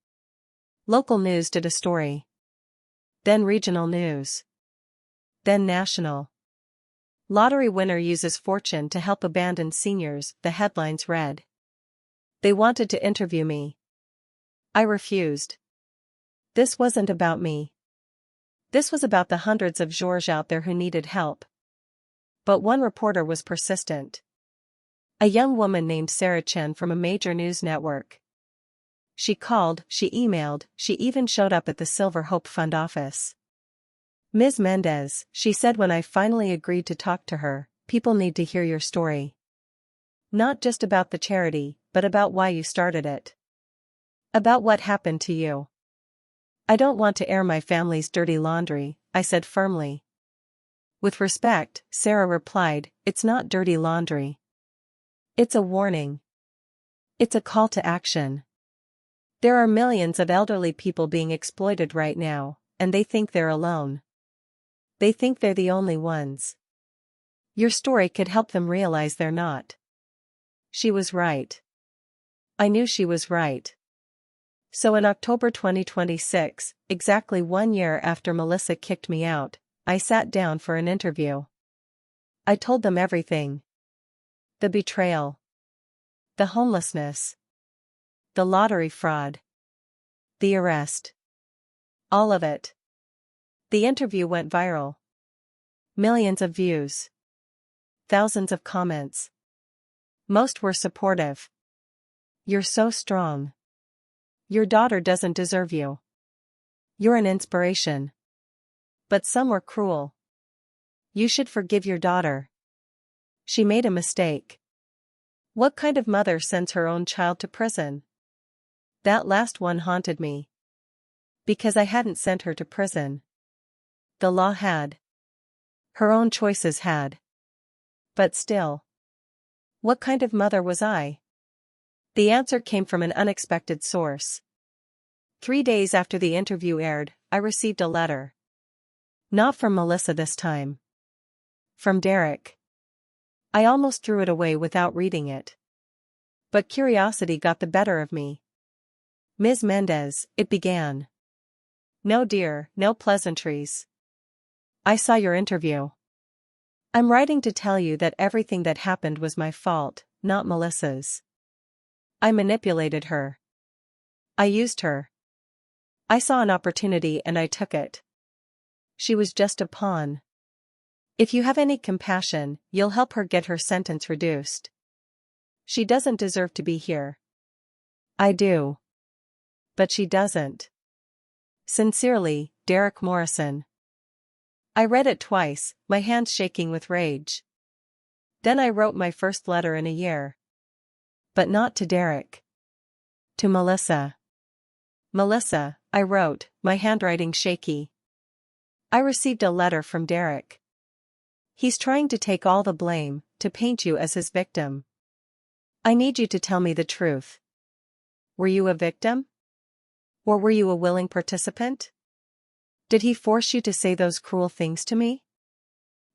Local news did a story. Then regional news. Then national. "Lottery winner uses fortune to help abandoned seniors," the headlines read. They wanted to interview me. I refused. This wasn't about me. This was about the hundreds of Georges out there who needed help. But one reporter was persistent. A young woman named Sarah Chen from a major news network. She called, she emailed, she even showed up at the Silver Hope Fund office. "Ms. Mendez," she said when I finally agreed to talk to her, "people need to hear your story. Not just about the charity, but about why you started it. About what happened to you." "I don't want to air my family's dirty laundry," I said firmly. With respect, Sarah replied, "It's not dirty laundry. It's a warning. It's a call to action. There are millions of elderly people being exploited right now, and they think they're alone. They think they're the only ones. Your story could help them realize they're not." She was right. I knew she was right. So in October 2026, exactly 1 year after Melissa kicked me out, I sat down for an interview. I told them everything. The betrayal. The homelessness. The lottery fraud. The arrest. All of it. The interview went viral. Millions of views. Thousands of comments. Most were supportive. "You're so strong. Your daughter doesn't deserve you. You're an inspiration." But some were cruel. "You should forgive your daughter. She made a mistake. What kind of mother sends her own child to prison?" That last one haunted me. Because I hadn't sent her to prison. The law had. Her own choices had. But still. What kind of mother was I? The answer came from an unexpected source. 3 days after the interview aired, I received a letter. Not from Melissa this time. From Derek. I almost threw it away without reading it. But curiosity got the better of me. Ms. Mendez, it began. No dear, no pleasantries. I saw your interview. I'm writing to tell you that everything that happened was my fault, not Melissa's. I manipulated her. I used her. I saw an opportunity and I took it. She was just a pawn. If you have any compassion, you'll help her get her sentence reduced. She doesn't deserve to be here. I do. But she doesn't. Sincerely, Derek Morrison. I read it twice, my hands shaking with rage. Then I wrote my first letter in a year. But not to Derek. To Melissa. Melissa, I wrote, my handwriting shaky. I received a letter from Derek. He's trying to take all the blame, to paint you as his victim. I need you to tell me the truth. Were you a victim? Or were you a willing participant? Did he force you to say those cruel things to me?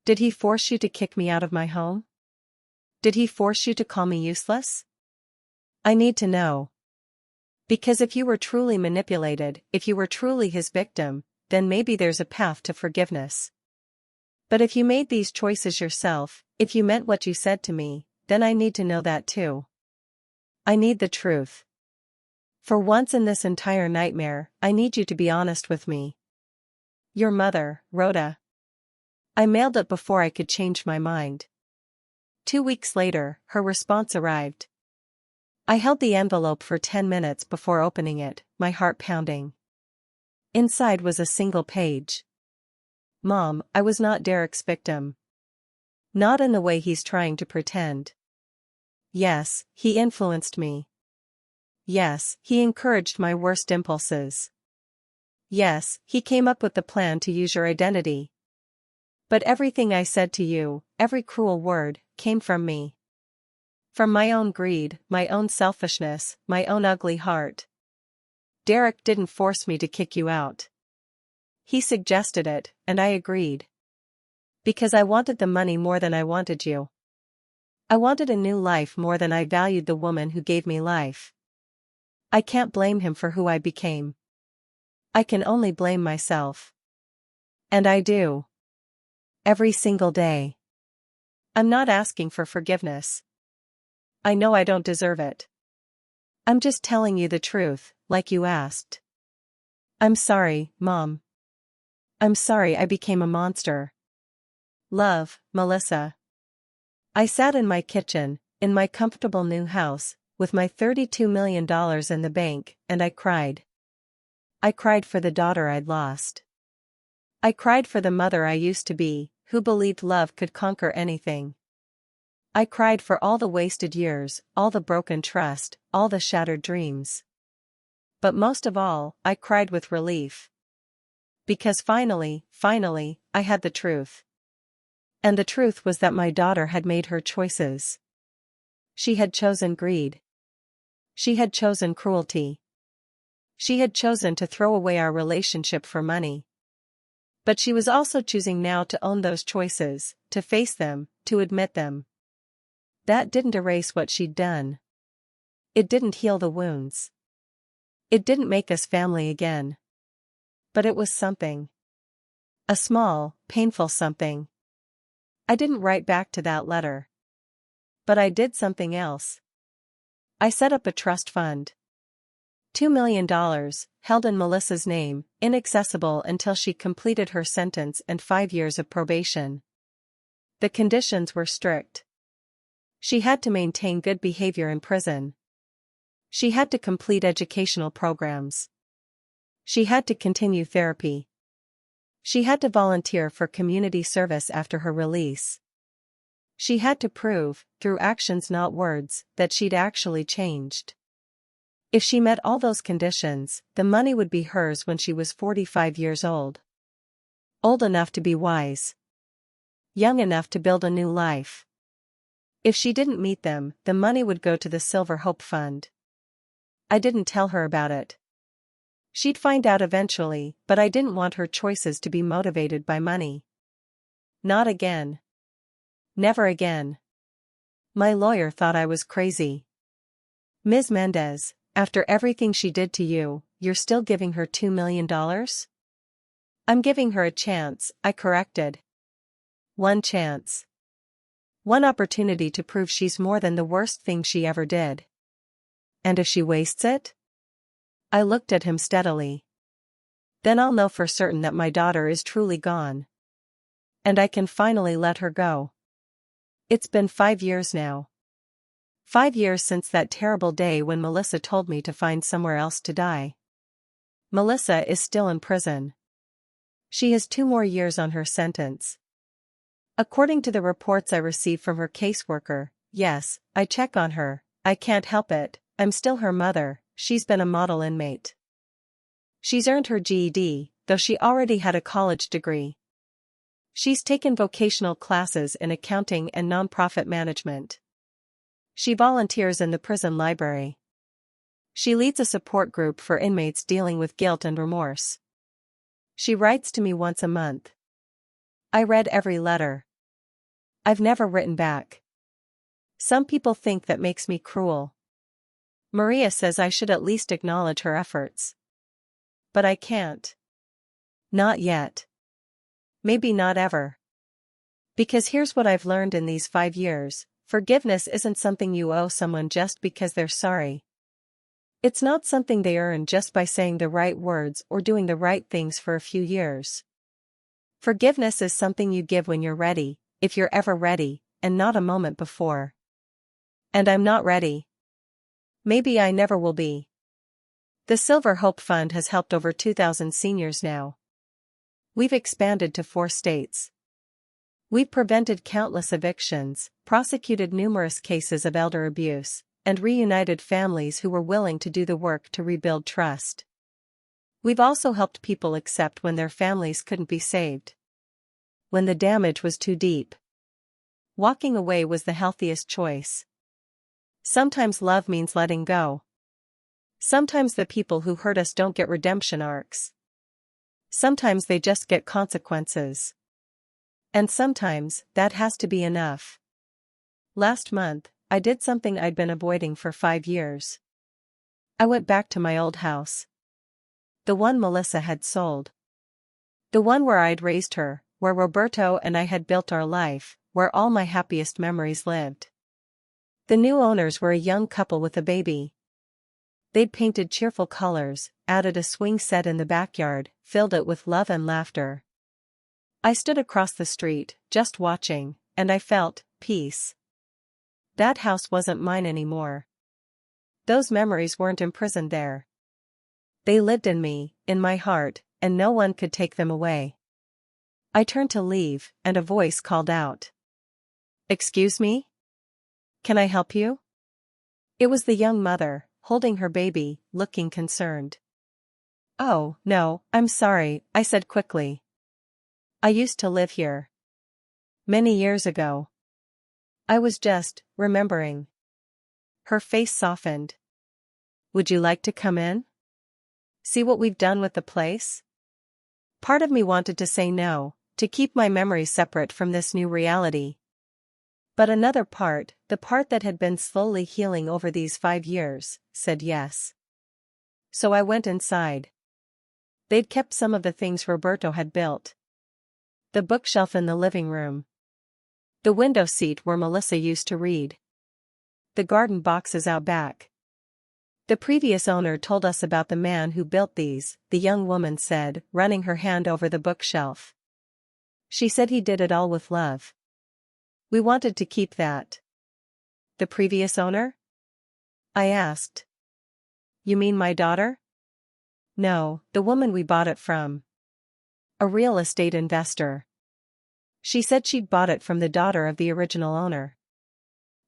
Did he force you to kick me out of my home? Did he force you to call me useless? I need to know. Because if you were truly manipulated, if you were truly his victim, then maybe there's a path to forgiveness. But if you made these choices yourself, if you meant what you said to me, then I need to know that too. I need the truth. For once in this entire nightmare, I need you to be honest with me. Your mother, Rhoda. I mailed it before I could change my mind. 2 weeks later, her response arrived. I held the envelope for 10 minutes before opening it, my heart pounding. Inside was a single page. Mom, I was not Derek's victim. Not in the way he's trying to pretend. Yes, he influenced me. Yes, he encouraged my worst impulses. Yes, he came up with the plan to use your identity. But everything I said to you, every cruel word, came from me. From my own greed, my own selfishness, my own ugly heart. Derek didn't force me to kick you out. He suggested it, and I agreed. Because I wanted the money more than I wanted you. I wanted a new life more than I valued the woman who gave me life. I can't blame him for who I became. I can only blame myself. And I do. Every single day. I'm not asking for forgiveness. I know I don't deserve it. I'm just telling you the truth, like you asked. I'm sorry, Mom. I'm sorry I became a monster. Love, Melissa. I sat in my kitchen, in my comfortable new house, with my $32 million in the bank, and I cried. I cried for the daughter I'd lost. I cried for the mother I used to be, who believed love could conquer anything. I cried for all the wasted years, all the broken trust, all the shattered dreams. But most of all, I cried with relief. Because finally, I had the truth. And the truth was that my daughter had made her choices. She had chosen greed. She had chosen cruelty. She had chosen to throw away our relationship for money. But she was also choosing now to own those choices, to face them, to admit them. That didn't erase what she'd done. It didn't heal the wounds. It didn't make us family again. But it was something. A small, painful something. I didn't write back to that letter. But I did something else. I set up a trust fund. $2 million, held in Melissa's name, inaccessible until she completed her sentence and 5 years of probation. The conditions were strict. She had to maintain good behavior in prison. She had to complete educational programs. She had to continue therapy. She had to volunteer for community service after her release. She had to prove, through actions not words, that she'd actually changed. If she met all those conditions, the money would be hers when she was 45 years old. Old enough to be wise. Young enough to build a new life. If she didn't meet them, the money would go to the Silver Hope Fund. I didn't tell her about it. She'd find out eventually, but I didn't want her choices to be motivated by money. Not again. Never again. My lawyer thought I was crazy. Ms. Mendez, after everything she did to you, you're still giving her $2 million? I'm giving her a chance, I corrected. One chance. One opportunity to prove she's more than the worst thing she ever did. And if she wastes it? I looked at him steadily. Then I'll know for certain that my daughter is truly gone. And I can finally let her go. It's been 5 years now. 5 years since that terrible day when Melissa told me to find somewhere else to die. Melissa is still in prison. She has 2 more years on her sentence. According to the reports I received from her caseworker, yes, I check on her, I can't help it, I'm still her mother, she's been a model inmate. She's earned her GED, though she already had a college degree. She's taken vocational classes in accounting and nonprofit management. She volunteers in the prison library. She leads a support group for inmates dealing with guilt and remorse. She writes to me once a month. I read every letter. I've never written back. Some people think that makes me cruel. Maria says I should at least acknowledge her efforts. But I can't. Not yet. Maybe not ever. Because here's what I've learned in these 5 years, forgiveness isn't something you owe someone just because they're sorry. It's not something they earn just by saying the right words or doing the right things for a few years. Forgiveness is something you give when you're ready, if you're ever ready, and not a moment before. And I'm not ready. Maybe I never will be. The Silver Hope Fund has helped over 2,000 seniors now. We've expanded to 4 states. We've prevented countless evictions, prosecuted numerous cases of elder abuse, and reunited families who were willing to do the work to rebuild trust. We've also helped people accept when their families couldn't be saved. When the damage was too deep. Walking away was the healthiest choice. Sometimes love means letting go. Sometimes the people who hurt us don't get redemption arcs. Sometimes they just get consequences. And sometimes, that has to be enough. Last month, I did something I'd been avoiding for 5 years. I went back to my old house. The one Melissa had sold. The one where I'd raised her, where Roberto and I had built our life, where all my happiest memories lived. The new owners were a young couple with a baby. They'd painted cheerful colors, added a swing set in the backyard, filled it with love and laughter. I stood across the street, just watching, and I felt peace. That house wasn't mine anymore. Those memories weren't imprisoned there. They lived in me, in my heart, and no one could take them away. I turned to leave, and a voice called out. "Excuse me? Can I help you?" It was the young mother, holding her baby, looking concerned. "Oh, no, I'm sorry," I said quickly. "I used to live here. Many years ago. I was just remembering." Her face softened. "Would you like to come in? See what we've done with the place?" Part of me wanted to say no, to keep my memories separate from this new reality. But another part, the part that had been slowly healing over these 5 years, said yes. So I went inside. They'd kept some of the things Roberto had built. The bookshelf in the living room. The window seat where Melissa used to read. The garden boxes out back. The previous owner told us about the man who built these, the young woman said, running her hand over the bookshelf. She said he did it all with love. We wanted to keep that. The previous owner? I asked. You mean my daughter? No, the woman we bought it from. A real estate investor. She said she'd bought it from the daughter of the original owner.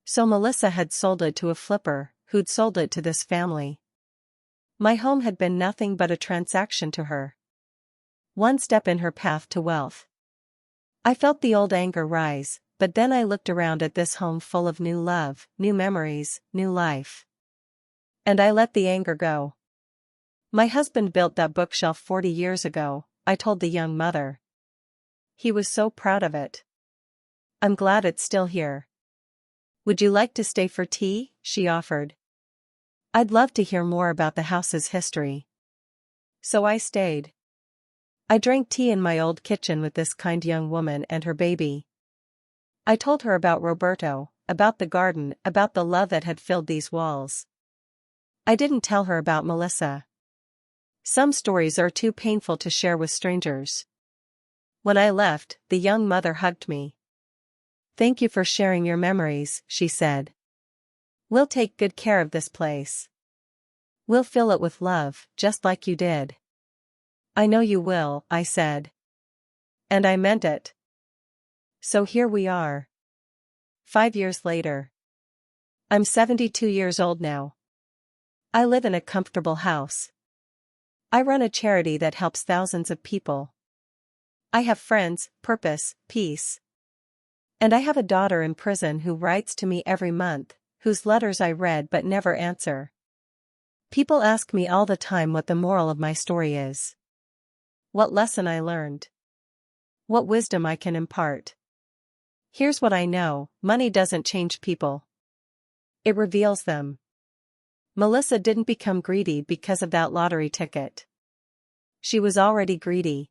So Melissa had sold it to a flipper, who'd sold it to this family. My home had been nothing but a transaction to her. One step in her path to wealth. I felt the old anger rise, but then I looked around at this home full of new love, new memories, new life. And I let the anger go. My husband built that bookshelf 40 years ago, I told the young mother. He was so proud of it. I'm glad it's still here. Would you like to stay for tea? She offered. I'd love to hear more about the house's history. So I stayed. I drank tea in my old kitchen with this kind young woman and her baby. I told her about Roberto, about the garden, about the love that had filled these walls. I didn't tell her about Melissa. Some stories are too painful to share with strangers. When I left, the young mother hugged me. Thank you for sharing your memories, she said. We'll take good care of this place. We'll fill it with love, just like you did. I know you will, I said. And I meant it. So here we are. 5 years later. I'm 72 years old now. I live in a comfortable house. I run a charity that helps thousands of people. I have friends, purpose, peace. And I have a daughter in prison who writes to me every month, whose letters I read but never answer. People ask me all the time what the moral of my story is. What lesson I learned. What wisdom I can impart. Here's what I know: money doesn't change people. It reveals them. Melissa didn't become greedy because of that lottery ticket. She was already greedy.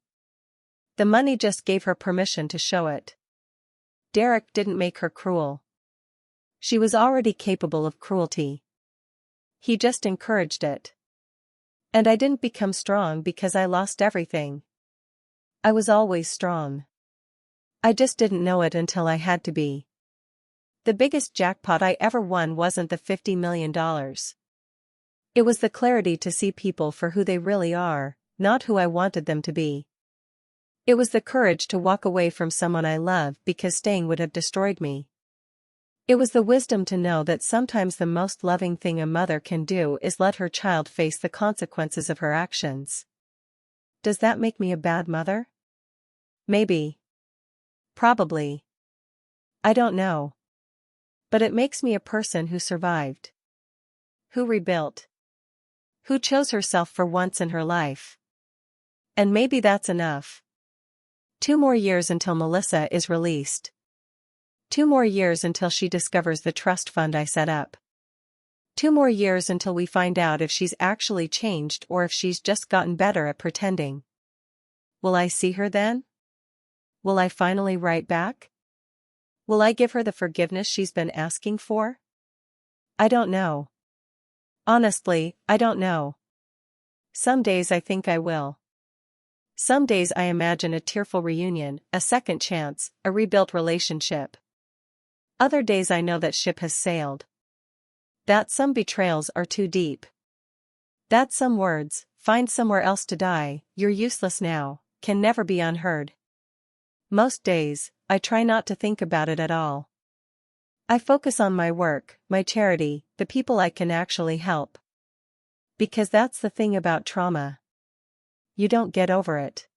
The money just gave her permission to show it. Derek didn't make her cruel. She was already capable of cruelty. He just encouraged it. And I didn't become strong because I lost everything. I was always strong. I just didn't know it until I had to be. The biggest jackpot I ever won wasn't the $50 million. It was the clarity to see people for who they really are, not who I wanted them to be. It was the courage to walk away from someone I love because staying would have destroyed me. It was the wisdom to know that sometimes the most loving thing a mother can do is let her child face the consequences of her actions. Does that make me a bad mother? Maybe. Probably. I don't know. But it makes me a person who survived. Who rebuilt. Who chose herself for once in her life. And maybe that's enough. 2 more years until Melissa is released. 2 more years until she discovers the trust fund I set up. 2 more years until we find out if she's actually changed or if she's just gotten better at pretending. Will I see her then? Will I finally write back? Will I give her the forgiveness she's been asking for? I don't know. Honestly, I don't know. Some days I think I will. Some days I imagine a tearful reunion, a second chance, a rebuilt relationship. Other days I know that ship has sailed. That some betrayals are too deep. That some words, find somewhere else to die, you're useless now, can never be unheard. Most days, I try not to think about it at all. I focus on my work, my charity, the people I can actually help. Because that's the thing about trauma. You don't get over it.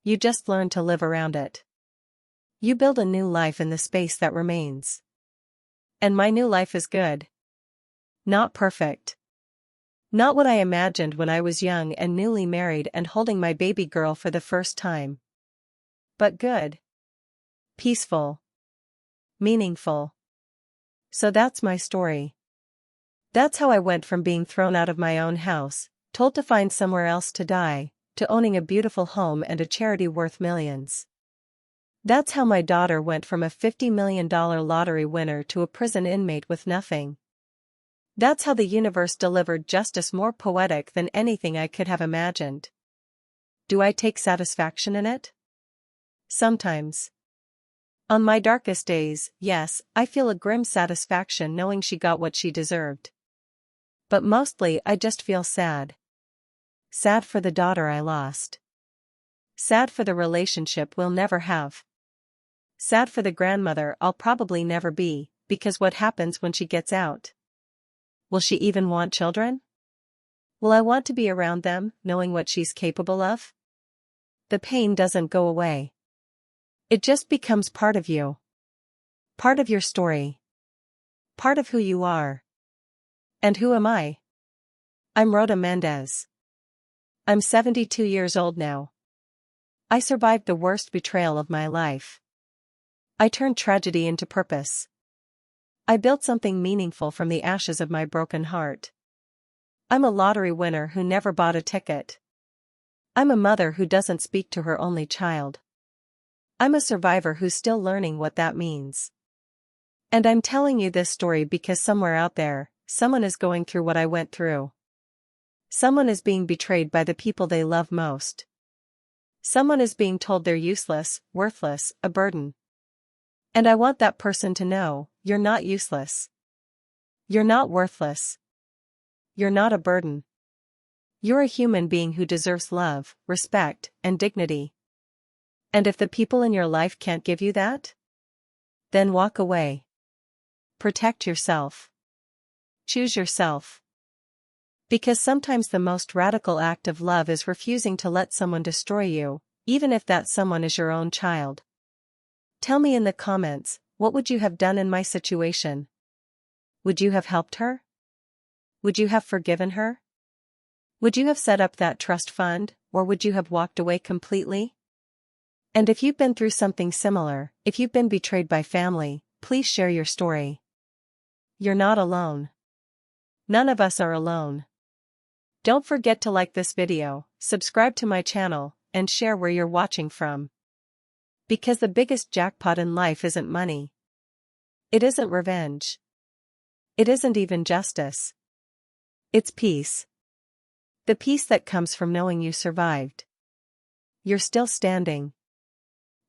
You just learn to live around it. You build a new life in the space that remains. And my new life is good. Not perfect. Not what I imagined when I was young and newly married and holding my baby girl for the first time. But good. Peaceful. Meaningful. So that's my story. That's how I went from being thrown out of my own house, told to find somewhere else to die, to owning a beautiful home and a charity worth millions. That's how my daughter went from a $50 million lottery winner to a prison inmate with nothing. That's how the universe delivered justice more poetic than anything I could have imagined. Do I take satisfaction in it? Sometimes. On my darkest days, yes, I feel a grim satisfaction knowing she got what she deserved. But mostly I just feel sad. Sad for the daughter I lost. Sad for the relationship we'll never have. Sad for the grandmother I'll probably never be, because what happens when she gets out? Will she even want children? Will I want to be around them, knowing what she's capable of? The pain doesn't go away. It just becomes part of you. Part of your story. Part of who you are. And who am I? I'm Rhoda Mendez. I'm 72 years old now. I survived the worst betrayal of my life. I turned tragedy into purpose. I built something meaningful from the ashes of my broken heart. I'm a lottery winner who never bought a ticket. I'm a mother who doesn't speak to her only child. I'm a survivor who's still learning what that means. And I'm telling you this story because somewhere out there, someone is going through what I went through. Someone is being betrayed by the people they love most. Someone is being told they're useless, worthless, a burden. And I want that person to know, you're not useless. You're not worthless. You're not a burden. You're a human being who deserves love, respect, and dignity. And if the people in your life can't give you that, then walk away. Protect yourself. Choose yourself. Because sometimes the most radical act of love is refusing to let someone destroy you, even if that someone is your own child. Tell me in the comments, what would you have done in my situation? Would you have helped her? Would you have forgiven her? Would you have set up that trust fund, or would you have walked away completely? And if you've been through something similar, if you've been betrayed by family, please share your story. You're not alone. None of us are alone. Don't forget to like this video, subscribe to my channel, and share where you're watching from. Because the biggest jackpot in life isn't money. It isn't revenge. It isn't even justice. It's peace. The peace that comes from knowing you survived. You're still standing.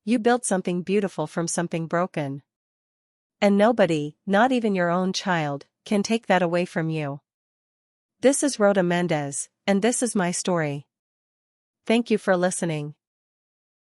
You built something beautiful from something broken. And nobody, not even your own child, can take that away from you. This is Rhoda Mendez, and this is my story. Thank you for listening.